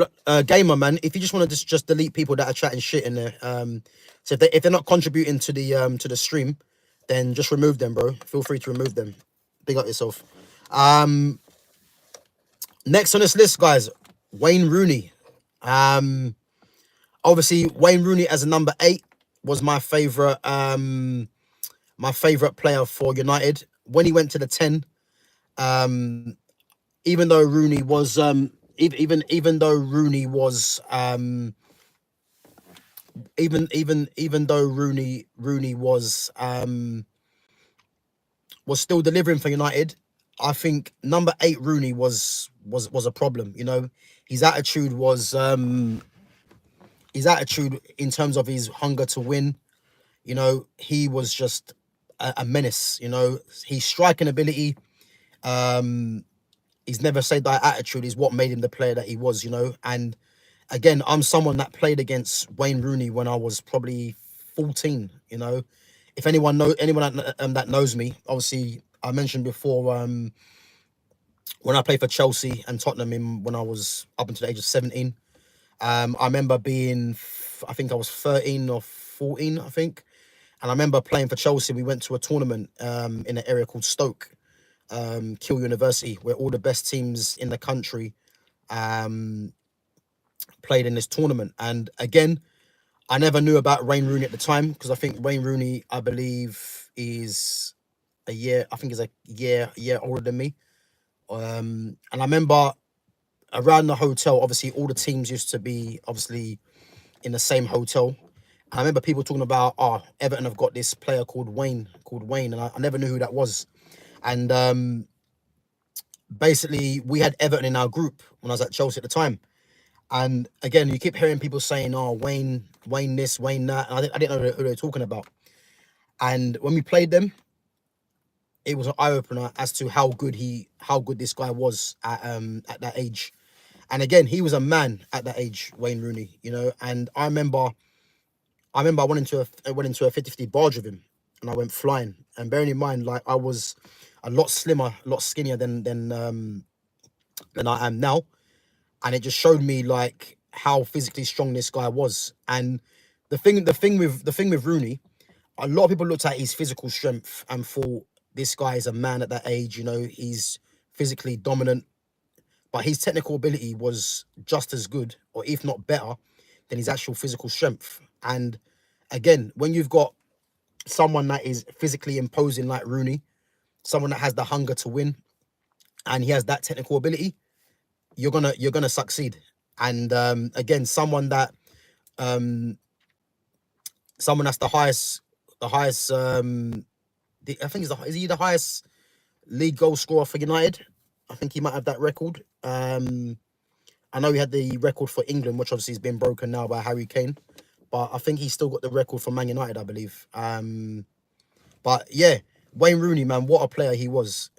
gamer man. If you just want to just delete people that are chatting shit in there, so if they're not contributing to the stream, then just remove them, bro. Feel free to remove them. Big up yourself. Um, next on this list, guys, Wayne Rooney. Obviously Wayne Rooney as a number 8 was my favorite player for United. When he went to the 10, um, even though Rooney was even though Rooney was even though Rooney was still delivering for United, I think number 8 Rooney was a problem. You know, his attitude was his attitude in terms of his hunger to win. You know, he was just a menace. You know, his striking ability, he's never said that attitude is what made him the player that he was, you know. And again, I'm someone that played against Wayne Rooney when I was probably 14, you know. If anyone that knows me, obviously I mentioned before when I played for Chelsea and Tottenham when I was up until the age of 17. I remember I think I was 13 or 14, I think. And I remember playing for Chelsea. We went to a tournament in an area called Stoke, Kiel University, where all the best teams in the country played in this tournament. And again, I never knew about Wayne Rooney at the time because I think Wayne Rooney, I believe, is a year older than me. And I remember around the hotel, obviously all the teams used to be obviously in the same hotel. And I remember people talking about, oh, Everton have got this player called Wayne, and I never knew who that was. And basically, we had Everton in our group when I was at Chelsea at the time. And again, you keep hearing people saying, "Oh, Wayne this, Wayne that," and I didn't know who they were talking about. And when we played them, it was an eye opener as to how good this guy was at that age. And again, he was a man at that age, Wayne Rooney, you know. And I went into a 50-50 barge with him, and I went flying. And bearing in mind, like I was a lot slimmer, a lot skinnier than I am now, and it just showed me like how physically strong this guy was. And the thing with Rooney, a lot of people looked at his physical strength and thought this guy is a man at that age. You know, he's physically dominant, but his technical ability was just as good, or if not better, than his actual physical strength. And again, when you've got someone that is physically imposing like Rooney, someone that has the hunger to win, and he has that technical ability, you're gonna succeed. And again, um, someone that's the highest. I think is he the highest league goal scorer for United? I think he might have that record. I know he had the record for England, which obviously has been broken now by Harry Kane, but I think he's still got the record for Man United, I believe. But yeah, Wayne Rooney, man, what a player he was.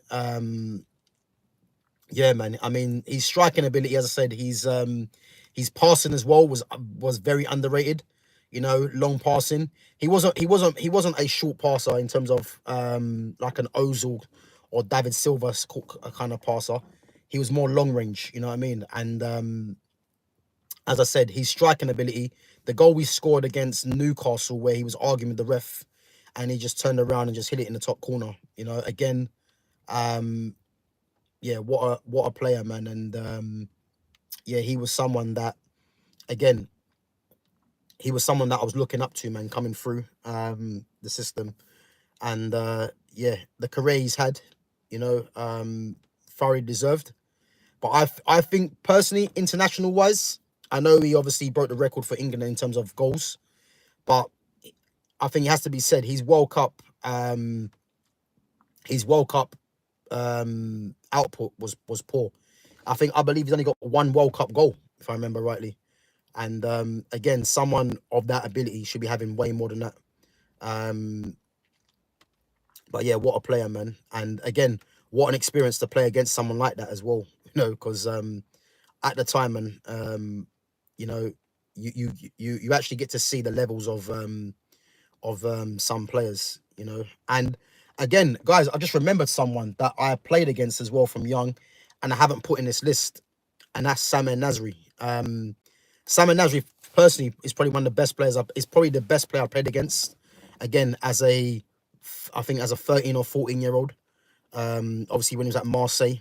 Yeah, man. I mean, his striking ability, as I said, his passing as well was very underrated. You know, long passing. He wasn't a short passer in terms of like an Ozil or David Silva kind of passer. He was more long range. You know what I mean? And as I said, his striking ability. The goal we scored against Newcastle, where he was arguing with the ref, and he just turned around and just hit it in the top corner. You know, again, yeah, what a player, man. And yeah, he was someone that, again, I was looking up to, man, coming through the system. And yeah, the career he's had, you know, thoroughly deserved. But I think personally, international wise, I know he obviously broke the record for England in terms of goals, but I think it has to be said his World Cup output was poor. I believe he's only got one World Cup goal, if I remember rightly. And again, someone of that ability should be having way more than that. Um, but yeah, what a player, man! And again, what an experience to play against someone like that as well. You know, because at the time, and you know, you actually get to see the levels of some players. You know, and again, guys, I just remembered someone that I played against as well from young, and I haven't put in this list, and that's Sam Nasri. Sam Nasri personally is probably one of the best players. Is probably the best player I played against. Again, I think as a 13 or 14-year-old. Obviously when he was at Marseille.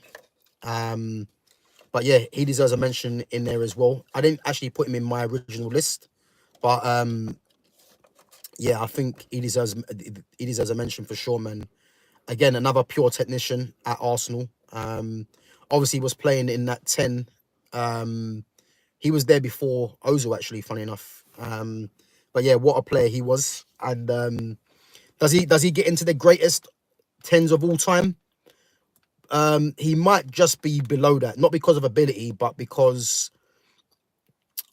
But yeah, he deserves a mention in there as well. I didn't actually put him in my original list, but yeah, I think he deserves a mention for sure, man. Again, another pure technician at Arsenal. Obviously was playing in that 10. He was there before Ozil, actually, funny enough. But yeah, what a player he was. And does he get into the greatest tens of all time? He might just be below that, not because of ability, but because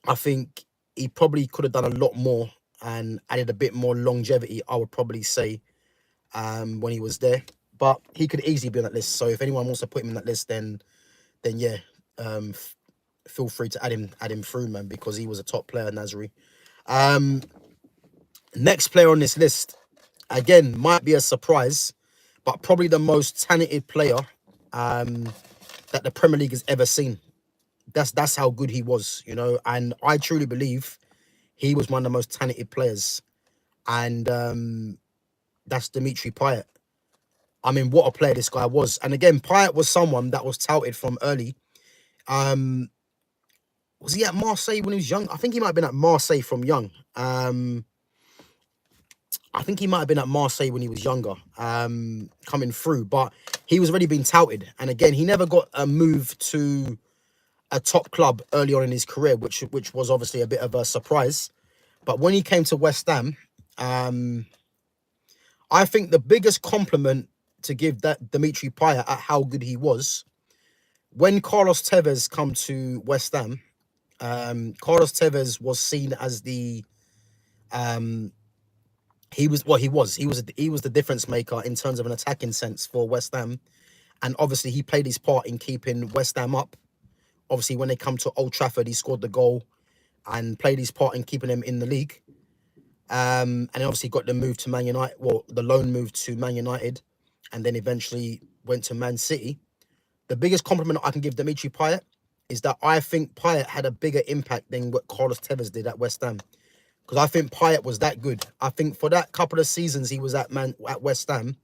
I think he probably could have done a lot more and added a bit more longevity, I would probably say, when he was there. But he could easily be on that list. So if anyone wants to put him in that list, then yeah, feel free to add him through, man, because he was a top player, Nasri. Next player on this list, again, might be a surprise, but probably the most talented player that the Premier League has ever seen. That's how good he was, you know. And I truly believe he was one of the most talented players. And that's Dimitri Payet. I mean, what a player this guy was. And again, Payet was someone that was touted from early. Was he at Marseille when he was young? I think he might have been at Marseille from young. I think he might have been at Marseille when he was younger, coming through. But he was already being touted. And again, he never got a move to a top club early on in his career, which was obviously a bit of a surprise. But when he came to West Ham, I think the biggest compliment to give that Dimitri Payet at how good he was, when Carlos Tevez come to West Ham, Carlos Tevez was seen as the he was the difference maker in terms of an attacking sense for West Ham, and obviously he played his part in keeping West Ham up. Obviously, when they come to Old Trafford, he scored the goal and played his part in keeping them in the league. And obviously got the move to Man United, well, the loan move to Man United, and then eventually went to Man City. The biggest compliment I can give Dimitri Payet is that I think Payet had a bigger impact than what Carlos Tevez did at West Ham. Because I think Payet was that good. I think for that couple of seasons he was at West Ham,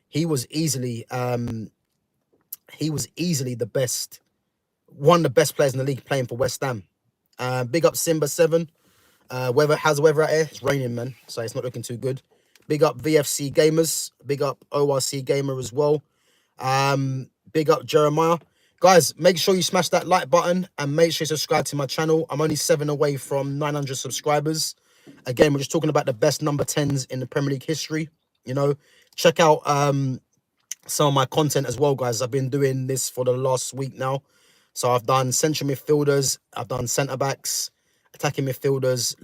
he was easily the best, one of the best players in the league playing for West Ham. Big up Simba7. How's the weather out here? It's raining, man, so it's not looking too good. Big up VFC Gamers. Big up ORC Gamer as well. Big up Jeremiah. Guys, make sure you smash that like button and make sure you subscribe to my channel. I'm only 7 away from 900 subscribers. Again, we're just talking about the best number 10s in the Premier League history. You know, check out some of my content as well, guys. I've been doing this for the last week now. So I've done central midfielders, I've done centre backs, attacking midfielders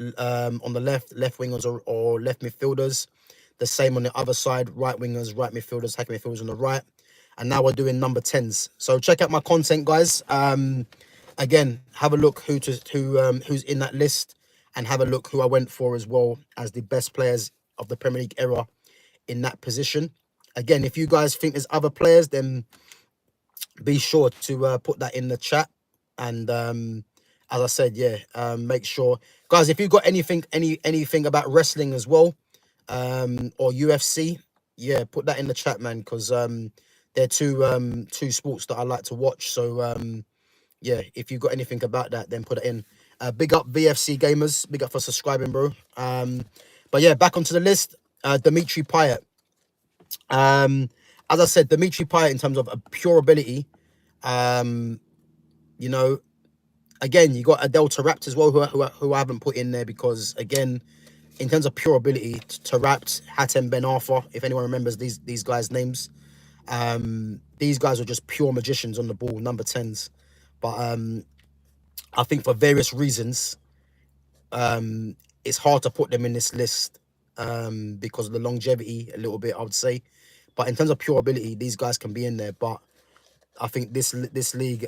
on the left wingers or left midfielders. The same on the other side, right wingers, right midfielders, attacking midfielders on the right. And now we're doing number 10s. So check out my content, guys. Again, have a look who's in that list, and have a look who I went for as well as the best players of the Premier League era in that position. Again, if you guys think there's other players, then be sure to put that in the chat. And as I said, yeah, make sure, guys, if you've got anything about wrestling as well, or UFC, yeah, put that in the chat, man, because they're two sports that I like to watch. So yeah, if you've got anything about that, then put it in. Big up VFC Gamers, big up for subscribing, bro. But yeah, back onto the list. Dimitri Payet. As I said, Dimitri Payet in terms of a pure ability, you know, again, you got Adel Taarabt as well, who I haven't put in there because, again, in terms of pure ability, Taarabt, Hatem Ben Arfa, if anyone remembers these guys' names, these guys are just pure magicians on the ball, number 10s. But I think for various reasons, it's hard to put them in this list because of the longevity, a little bit, I would say. But in terms of pure ability, these guys can be in there. But I think this league,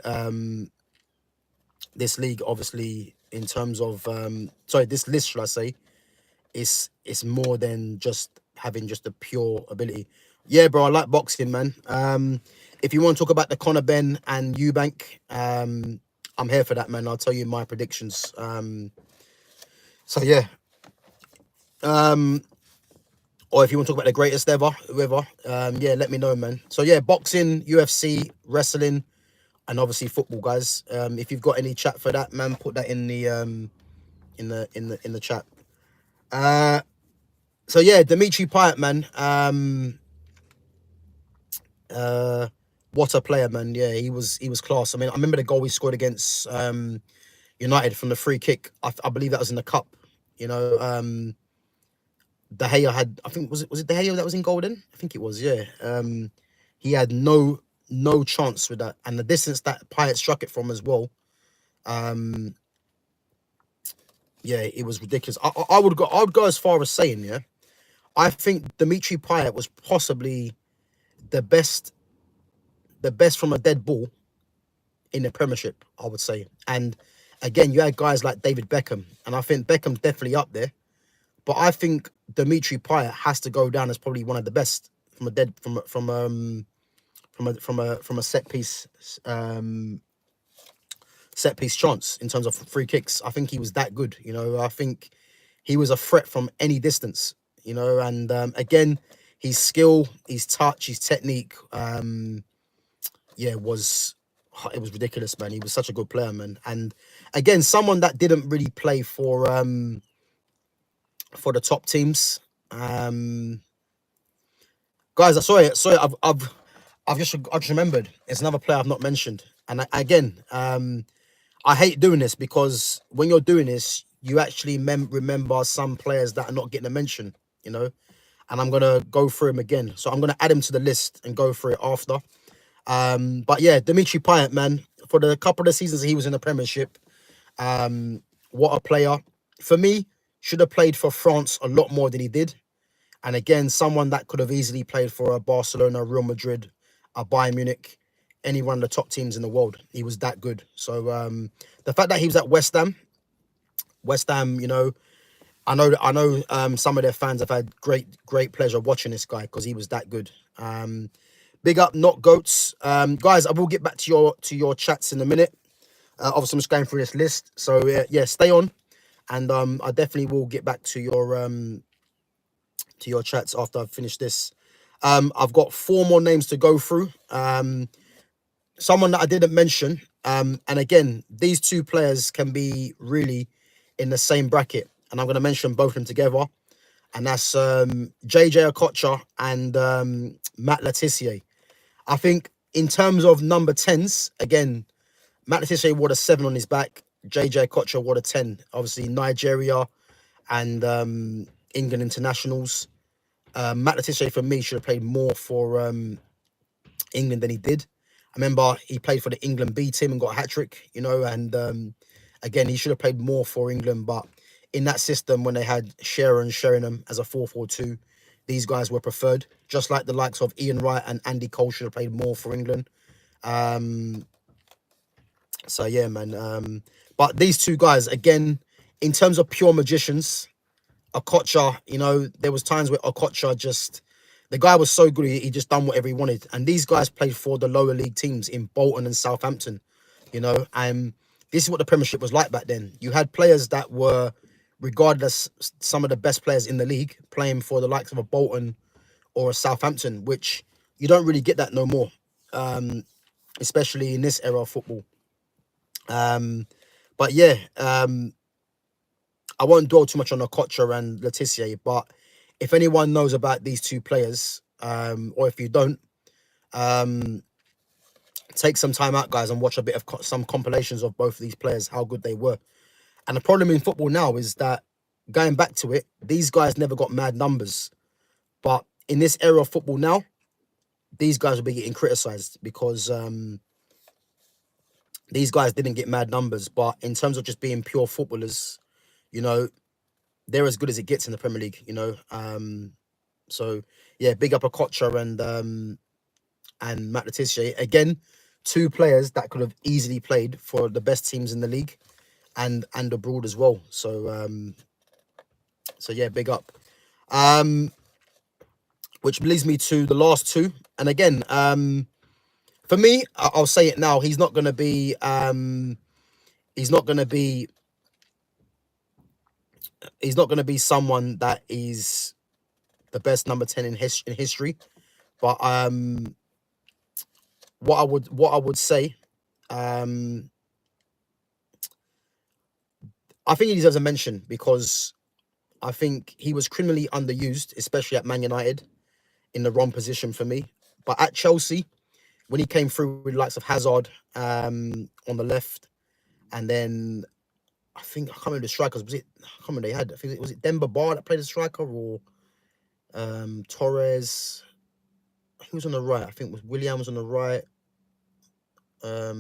obviously, in terms of this list, should I say, it's more than just having just a pure ability. Yeah, bro, I like boxing, man. If you want to talk about the Conor Ben and Eubank, I'm here for that, man. I'll tell you my predictions. So yeah. Or if you want to talk about the greatest ever, whoever, yeah, let me know, man. So yeah, boxing, UFC, wrestling, and obviously football, guys. If you've got any chat for that, man, put that in the chat. So yeah, Dimitri Payet, man. What a player, man. Yeah, he was class. I mean, I remember the goal he scored against United from the free kick. I believe that was in the cup. You know, De Gea had, I think, was it De Gea that was in goal then? I think it was, yeah. He had no chance with that, and the distance that Payet struck it from as well. Yeah, it was ridiculous. I would go as far as saying, yeah, I think Dimitri Payet was possibly the best from a dead ball in the Premiership, I would say. And again, you had guys like David Beckham, and I think Beckham's definitely up there. But I think Dimitri Payet has to go down as probably one of the best from a set piece chance in terms of free kicks. I think he was that good. You know, I think he was a threat from any distance. You know, and again, his skill, his touch, his technique, yeah, it was ridiculous, man. He was such a good player, man. And again, someone that didn't really play for the top teams. Guys, sorry, I've just remembered. It's another player I've not mentioned. And again, I hate doing this because when you're doing this, you actually remember some players that are not getting a mention, you know. And I'm gonna go through him again. So I'm gonna add him to the list and go through it after. But yeah, Dimitri Payet, man, for the couple of seasons he was in the Premiership, what a player. For me, should have played for France a lot more than he did. And again, someone that could have easily played for a Barcelona, Real Madrid, a Bayern Munich, any one of the top teams in the world. He was that good. So the fact that he was at West Ham, you know, I know some of their fans have had great pleasure watching this guy because he was that good. Big up, not goats. Guys, I will get back to your chats in a minute. Obviously, I'm just going through this list. So yeah, stay on, and I definitely will get back to your chats after I've finished this. I've got 4 more names to go through. Someone that I didn't mention, and again, these 2 players can be really in the same bracket, and I'm going to mention both of them together, and that's JJ Okocha and Matt Letitia. I think in terms of number 10s, again, Matt Letitia wore a 7 on his back, JJ Okocha wore a 10. Obviously, Nigeria and England internationals. Matt Letitia, for me, should have played more for England than he did. I remember he played for the England B team and got a hat-trick, you know, and again, he should have played more for England, but in that system, when they had Shearer and Sheringham as a 4-4-2, these guys were preferred, just like the likes of Ian Wright and Andy Cole should have played more for England. So yeah, man. But these 2 guys, again, in terms of pure magicians, Okocha, you know, there was times where Okocha the guy was so good, he just done whatever he wanted. And these guys played for the lower league teams in Bolton and Southampton, you know. And this is what the Premiership was like back then. You had players that were regarded as some of the best players in the league playing for the likes of a Bolton or a Southampton, which you don't really get that no more, especially in this era of football. But yeah, I won't dwell too much on Okocha and Letitia, but if anyone knows about these 2 players, or if you don't, take some time out, guys, and watch a bit of some compilations of both of these players, how good they were. And the problem in football now is that, going back to it, these guys never got mad numbers. But in this era of football now, these guys will be getting criticised because these guys didn't get mad numbers. But in terms of just being pure footballers, you know, they're as good as it gets in the Premier League, you know. So, yeah, big up Okocha and Matt Letizia. Again, two players that could have easily played for the best teams in the league and abroad as well. So, yeah, big up. Which leads me to the last two. And again, for me, I'll say it now. He's not going to be. He's not going to be. He's not going to be someone that is the best number 10 in history. But what I would say, I think he deserves a mention because I think he was criminally underused, especially at Man United, in the wrong position for me. But at Chelsea, when he came through with the likes of Hazard on the left, and then I can't remember the strikers. I can't remember they had. I think was it Demba Ba that played the striker or Torres. Who was on the right? I think it was Williams on the right. I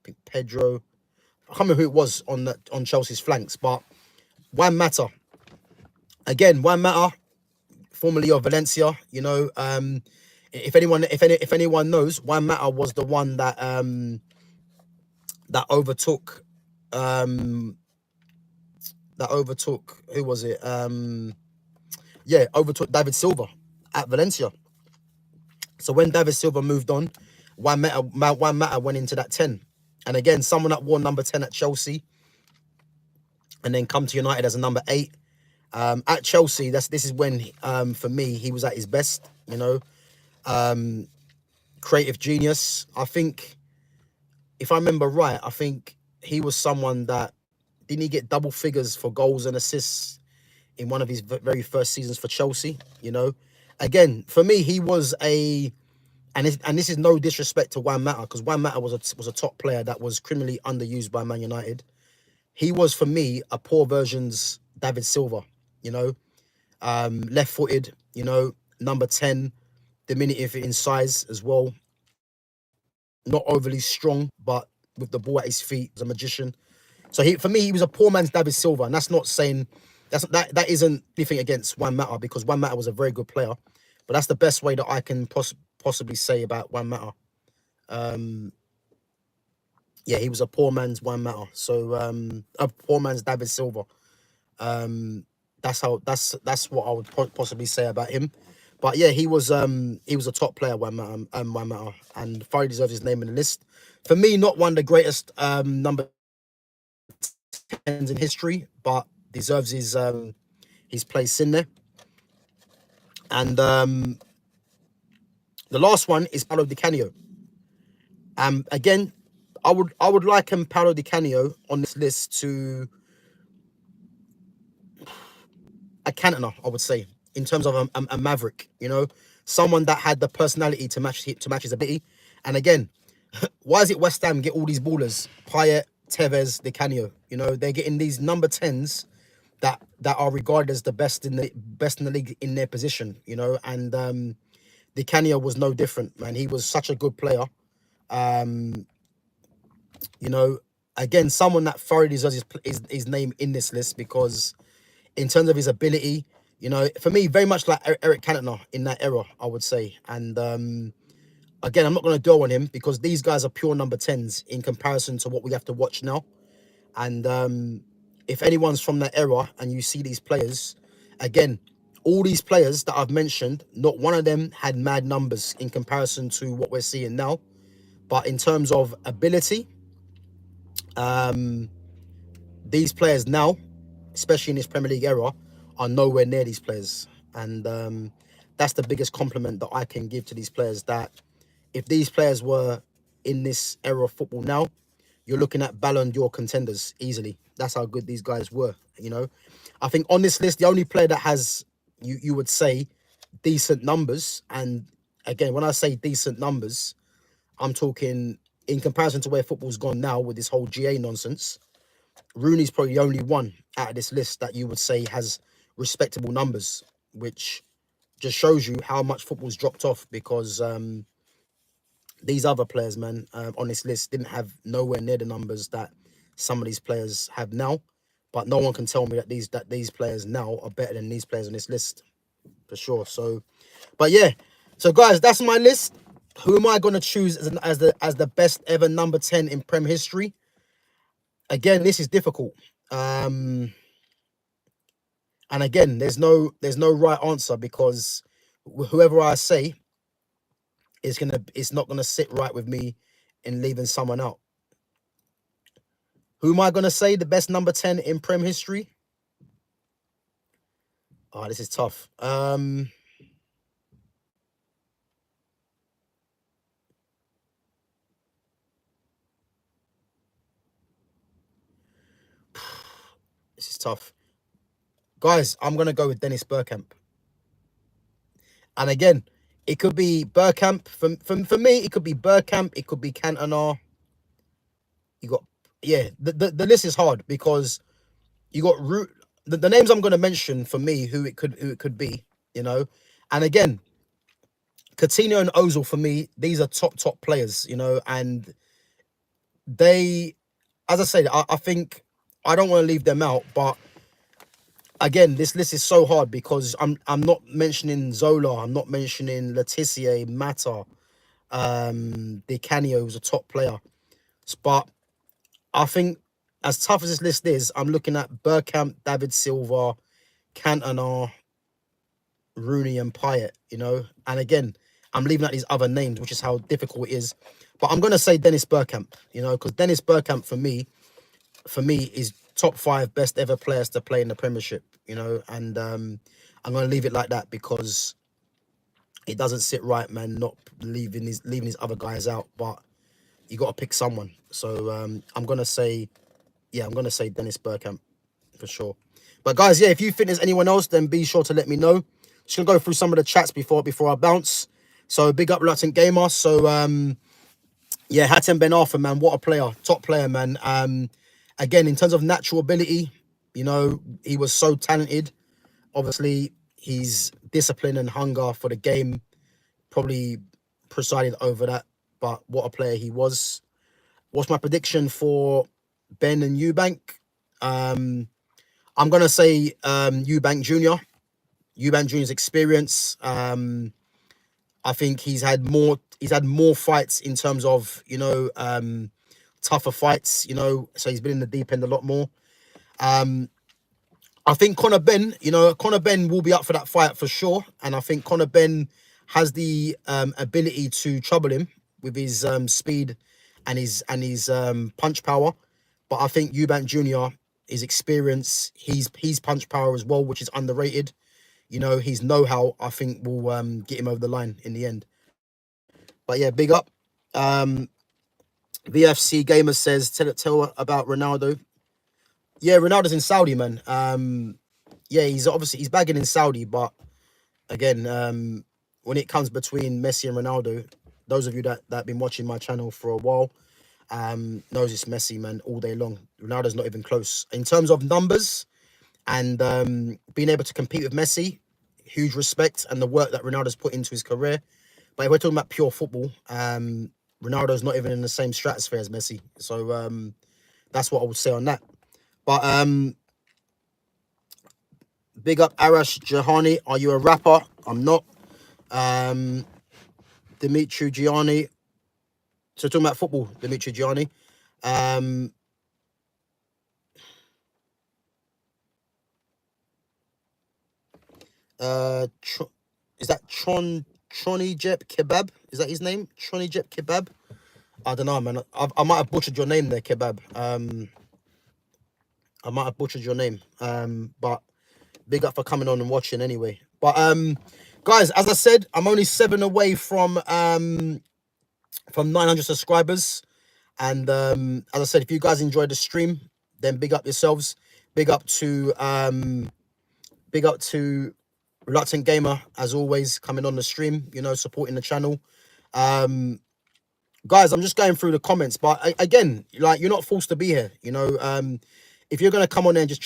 think Pedro. I can't remember who it was on Chelsea's flanks, but Juan Mata. Again, Juan Mata, formerly of Valencia. You know, if anyone knows, Juan Mata was the one that that overtook who was it? Overtook David Silva at Valencia. So when David Silva moved on, Juan Mata went into that 10. And again, someone that wore number 10 at Chelsea and then come to United as a number 8. At Chelsea, this is when, for me, he was at his best, you know. Creative genius. I think, if I remember right, I think he was someone that, didn't he get double figures for goals and assists in one of his very first seasons for Chelsea, you know. Again, for me, he was and this is no disrespect to Juan Mata, because Juan Mata was a top player that was criminally underused by Man United. He was, for me, a poor version's David Silva, you know. Left-footed, you know, number 10, diminutive in size as well. Not overly strong, but with the ball at his feet, as a magician. So for me, he was a poor man's David Silva, and that's not saying that isn't anything against Juan Mata, because Juan Mata was a very good player, but that's the best way that I can possibly say about Juan Mata. Yeah, he was a poor man's Juan Mata, so a poor man's David Silva. That's what I would possibly say about him. But yeah, he was a top player, Juan Mata, and thoroughly deserves his name in the list. For me, not one of the greatest number 10s in history, but deserves his place in there. And the last one is Paolo Di Canio. Again, I would liken Paolo Di Canio on this list to a Cantona, I would say, in terms of a maverick, you know, someone that had the personality to match his ability. And again, why is it West Ham get all these ballers? Payet, Tevez, Di Canio, you know, they're getting these number 10s that are regarded as the best in the league in their position, you know. And Di Canio was no different, man. He was such a good player. You know, again, someone that thoroughly deserves his name in this list, because in terms of his ability, you know, for me, very much like Eric Cantona in that era, I would say. And again, I'm not going to dwell on him, because these guys are pure number 10s in comparison to what we have to watch now. And if anyone's from that era and you see these players, again, all these players that I've mentioned, not one of them had mad numbers in comparison to what we're seeing now. But in terms of ability, these players now, especially in this Premier League era, are nowhere near these players. And that's the biggest compliment that I can give to these players, that if these players were in this era of football now, you're looking at Ballon d'Or contenders easily. That's how good these guys were, you know. I think on this list, the only player that has, you would say, decent numbers. And again, when I say decent numbers, I'm talking in comparison to where football's gone now with this whole GA nonsense. Rooney's probably the only one out of this list that you would say has respectable numbers, which just shows you how much football's dropped off, because these other players, man, on this list didn't have nowhere near the numbers that some of these players have now. But no one can tell me that these players now are better than these players on this list, for sure. So, but yeah, so guys, that's my list. Who am I going to choose as the best ever number 10 in Prem history? Again, this is difficult. And again, there's no right answer, because whoever I say it's not gonna sit right with me in leaving someone out. Who am I gonna say the best number 10 in Prem history? Oh, this is tough. This is tough. Guys, I'm gonna go with Dennis Bergkamp. And again, it could be Bergkamp. For me, it could be Bergkamp, it could be Cantona. You got, yeah, the list is hard, because you got the names I'm gonna mention, for me, who it could be, you know. And again, Coutinho and Ozil, for me, these are top players, you know, and they, as I said, I think I don't want to leave them out, but again, this list is so hard, because I'm not mentioning Zola, I'm not mentioning Letitia, Mata, Di Canio was a top player, but I think as tough as this list is, I'm looking at Bergkamp, David Silva, Cantona, Rooney, and Payet, you know. And again, I'm leaving out these other names, which is how difficult it is. But I'm gonna say Dennis Bergkamp, you know, because Dennis Bergkamp for me is top 5 best ever players to play in the Premiership, you know. And I'm gonna leave it like that, because it doesn't sit right, man, not leaving these other guys out. But you got to pick someone. So I'm gonna say Dennis Bergkamp for sure. But guys, yeah, if you think there's anyone else, then be sure to let me know. Just gonna go through some of the chats before I bounce. So big up Reluctant Gamer. So yeah, Hatem Ben Arthur, man, what a player, top player, man. Again, in terms of natural ability, you know, he was so talented. Obviously, his discipline and hunger for the game probably presided over that. But what a player he was. What's my prediction for Ben and Eubank? I'm gonna say Eubank Jr. Eubank Jr.'s experience. I think he's had more fights in terms of, you know, tougher fights, you know, so he's been in the deep end a lot more. I think Conor Ben will be up for that fight for sure, and I think Conor Ben has the ability to trouble him with his speed and his punch power. But I think Eubank Jr., his experience, his punch power as well, which is underrated. You know, his know-how, I think, will get him over the line in the end. But yeah, big up. VFC Gamer says, tell about Ronaldo. Yeah, Ronaldo's in Saudi, man. Yeah, he's bagging in Saudi, but again, when it comes between Messi and Ronaldo, those of you that been watching my channel for a while, knows it's Messi, man, all day long. Ronaldo's not even close. In terms of numbers and being able to compete with Messi, huge respect, and the work that Ronaldo's put into his career. But if we're talking about pure football, Ronaldo's not even in the same stratosphere as Messi. So that's what I would say on that. But big up Arash Jahani. Are you a rapper? I'm not. Dimitri Gianni. So talking about football, Dimitri Gianni. Is that Tronny Jep Kebab? Is that his name? Tronny Jep Kebab? I don't know, man. I might have butchered your name there, Kebab. I might have butchered your name. But big up for coming on and watching anyway. But guys, as I said, I'm only 7 away from 900 subscribers. And as I said, if you guys enjoyed the stream, then big up yourselves. Big up to Reluctant Gamer, as always, coming on the stream, you know, supporting the channel. Guys, I'm just going through the comments, but again, like, you're not forced to be here, you know. If you're gonna come on there and just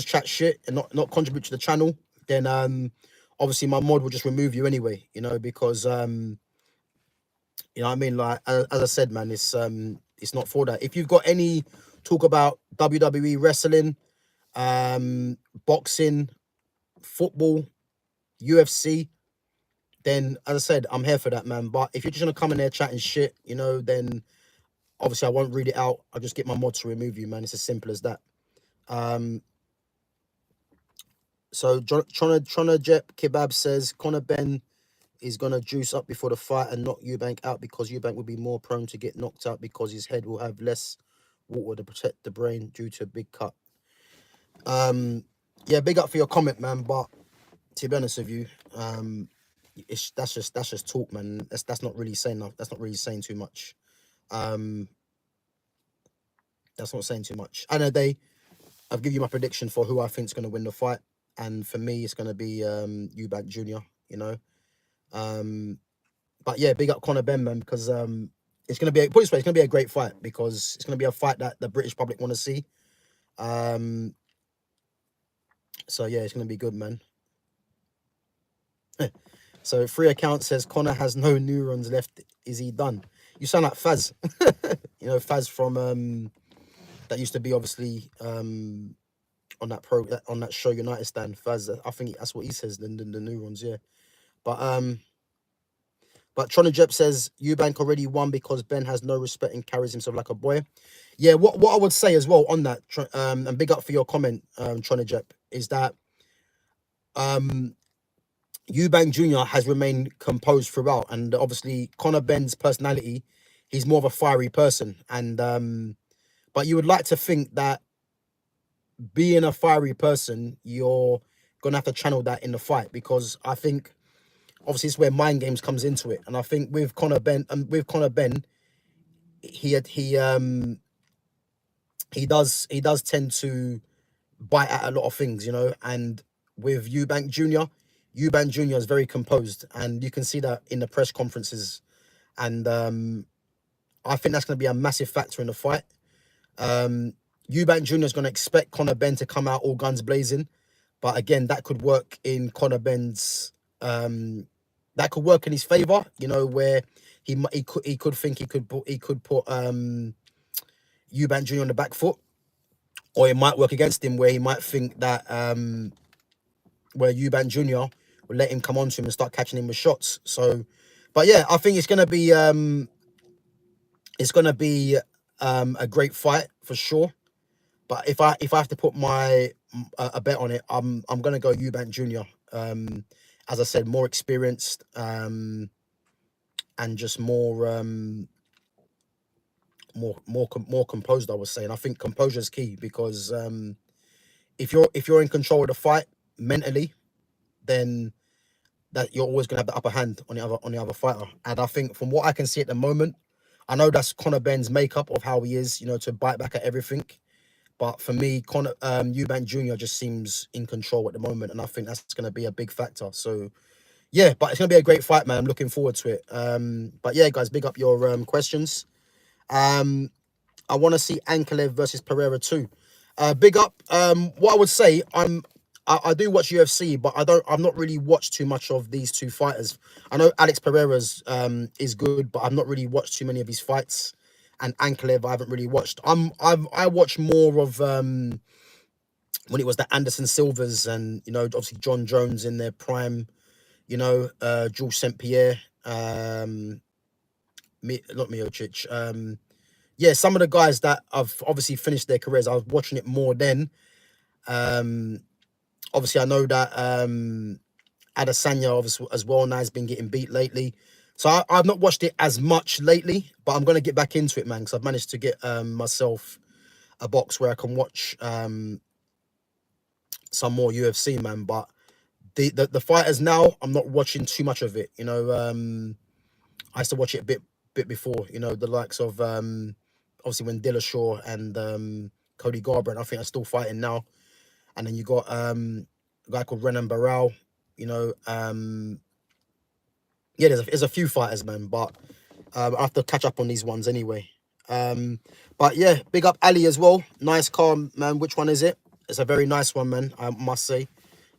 chat shit and not contribute to the channel, then obviously my mod will just remove you anyway, you know, because you know what I mean, like, as I said, man, it's not for that. If you've got any talk about WWE wrestling, boxing, football, UFC, then as I said, I'm here for that, man. But if you're just gonna come in there chatting shit, you know, then obviously I won't read it out. I'll just get my mod to remove you, man. It's as simple as that. So Trona Jep Kebab says Conor Ben is gonna juice up before the fight and knock Eubank out, because Eubank will be more prone to get knocked out because his head will have less water to protect the brain due to a big cut. Yeah, big up for your comment, man. But to be honest with you, that's just talk, man. That's not really saying enough. That's not really saying too much. That's not saying too much. I know I'll give you my prediction for who I think is going to win the fight, and for me, it's going to be Eubank Jr. You know, but yeah, big up Conor Ben, man, because it's going to be put this way, it's going to be a great fight, because it's going to be a fight that the British public want to see. So yeah, it's going to be good, man. So Free Account says Conor has no neurons left. Is he done? You sound like Faz. You know, Faz from that used to be obviously on that show United Stand. Faz, I think that's what he says. The neurons, yeah. But Trona Jep says Eubank already won because Ben has no respect and carries himself like a boy. Yeah, what I would say as well on that, and big up for your comment, Trona Jep, is that Eubank Jr. has remained composed throughout, and obviously Conor Ben's personality, he's more of a fiery person, and but you would like to think that being a fiery person, you're gonna have to channel that in the fight, because I think obviously it's where mind games comes into it, and I think with Conor Ben, he does tend to bite at a lot of things, you know, and with Eubank Jr. is very composed, and you can see that in the press conferences, and I think that's going to be a massive factor in the fight. Eubank Jr. is going to expect Conor Ben to come out all guns blazing, but again, that could work in Conor Ben's that could work in his favor, you know, where he could think he could put Eubank Jr. on the back foot, or it might work against him, where he might think that where Eubank Jr. will let him come onto him and start catching him with shots. So, but yeah, I think it's gonna be a great fight for sure. But if I have to put my a bet on it, I'm gonna go Eubank Jr. As I said, more experienced, and just more composed, I would say. And I think composure is key, because if you're in control of the fight mentally, then that you're always gonna have the upper hand on the other fighter. And I think from what I can see at the moment, I know that's Conor Ben's makeup of how he is, you know, to bite back at everything. But for me, Eubank Jr. just seems in control at the moment, and I think that's going to be a big factor. So, yeah, but it's going to be a great fight, man. I'm looking forward to it. But yeah, guys, big up your questions. I want to see Ankalev versus Pereira too. Big up. What I would say, I do watch UFC, but I've not really watched too much of these two fighters. I know Alex Pereira's is good, but I've not really watched too many of his fights. And Ankalev, I haven't really watched. I watch more of when it was the Anderson Silvers and, you know, obviously John Jones in their prime, you know, Jules St. Pierre, not Miocic. Yeah, some of the guys that have obviously finished their careers, I was watching it more then. Obviously, I know that Adesanya, obviously, as well, now has been getting beat lately. So I've not watched it as much lately, but I'm going to get back into it, man, because I've managed to get myself a box where I can watch some more UFC, man. But the fighters now, I'm not watching too much of it. You know, I used to watch it a bit before, you know, the likes of obviously when Dillashaw and Cody Garbrandt, I think, are still fighting now. And then you got a guy called Renan Barral. You know, yeah, there's a few fighters, man, but I have to catch up on these ones anyway. But yeah, big up Ali as well. Nice car, man. Which one is it? It's a very nice one, man. I must say.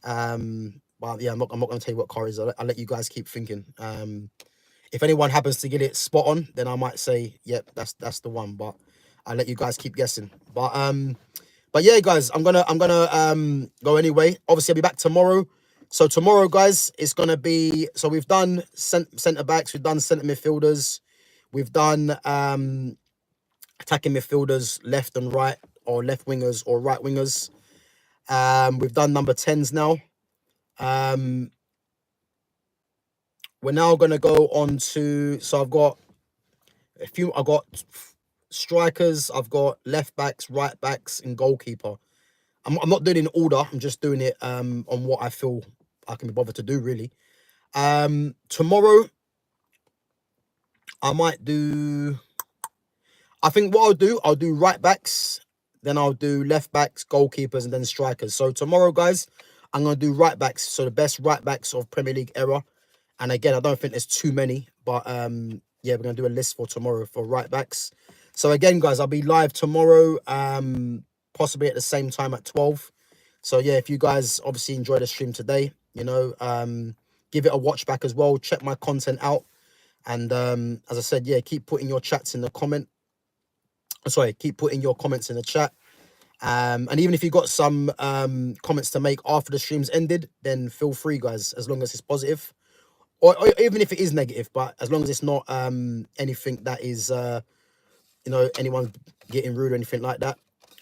But yeah, I'm not gonna tell you what car it is. I'll let you guys keep thinking. If anyone happens to get it spot on, then I might say, yep, that's the one. But I'll let you guys keep guessing. But yeah, guys, I'm gonna go anyway. Obviously, I'll be back tomorrow. So tomorrow, guys, it's gonna be, so we've done centre backs, we've done centre midfielders, we've done attacking midfielders, left and right, or left wingers or right wingers. We've done number 10s now. We're now gonna go on to, so I've got strikers, I've got left backs, right backs, and goalkeeper. I'm not doing it in order. I'm just doing it on what I feel I can be bothered to do, really. Tomorrow, I might do, I think what I'll do right backs, then I'll do left backs, goalkeepers, and then strikers. So tomorrow, guys, I'm going to do right backs. So the best right backs of Premier League era. And again, I don't think there's too many, but yeah, we're going to do a list for tomorrow for right backs. So again, guys, I'll be live tomorrow, possibly at the same time at 12. So yeah, if you guys obviously enjoy the stream today, you know, give it a watch back as well. Check my content out. And as I said, yeah, keep putting your chats in the comment. Sorry, keep putting your comments in the chat. And even if you got some comments to make after the stream's ended, then feel free, guys, as long as it's positive. Or even if it is negative, but as long as it's not anything that is, you know, anyone getting rude or anything like that.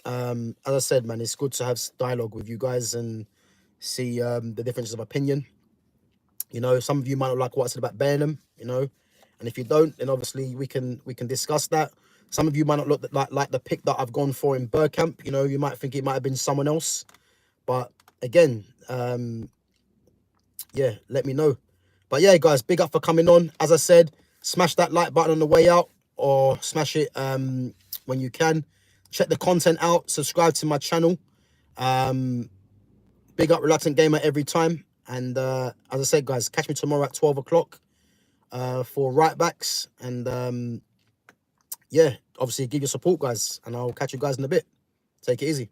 As I said, man, it's good to have dialogue with you guys and see the differences of opinion. You know, some of you might not like what I said about Burnham, you know, and if you don't, then obviously we can discuss that. Some of you might not look like the pick that I've gone for in Bergkamp. You know, you might think it might have been someone else, but again, yeah, let me know. But yeah, guys, big up for coming on. As I said, smash that like button on the way out, or smash it when you can. Check the content out. Subscribe to my channel. Big up Reluctant Gamer every time. And as I said, guys, catch me tomorrow at 12 o'clock for right backs. And yeah, obviously give your support, guys. And I'll catch you guys in a bit. Take it easy.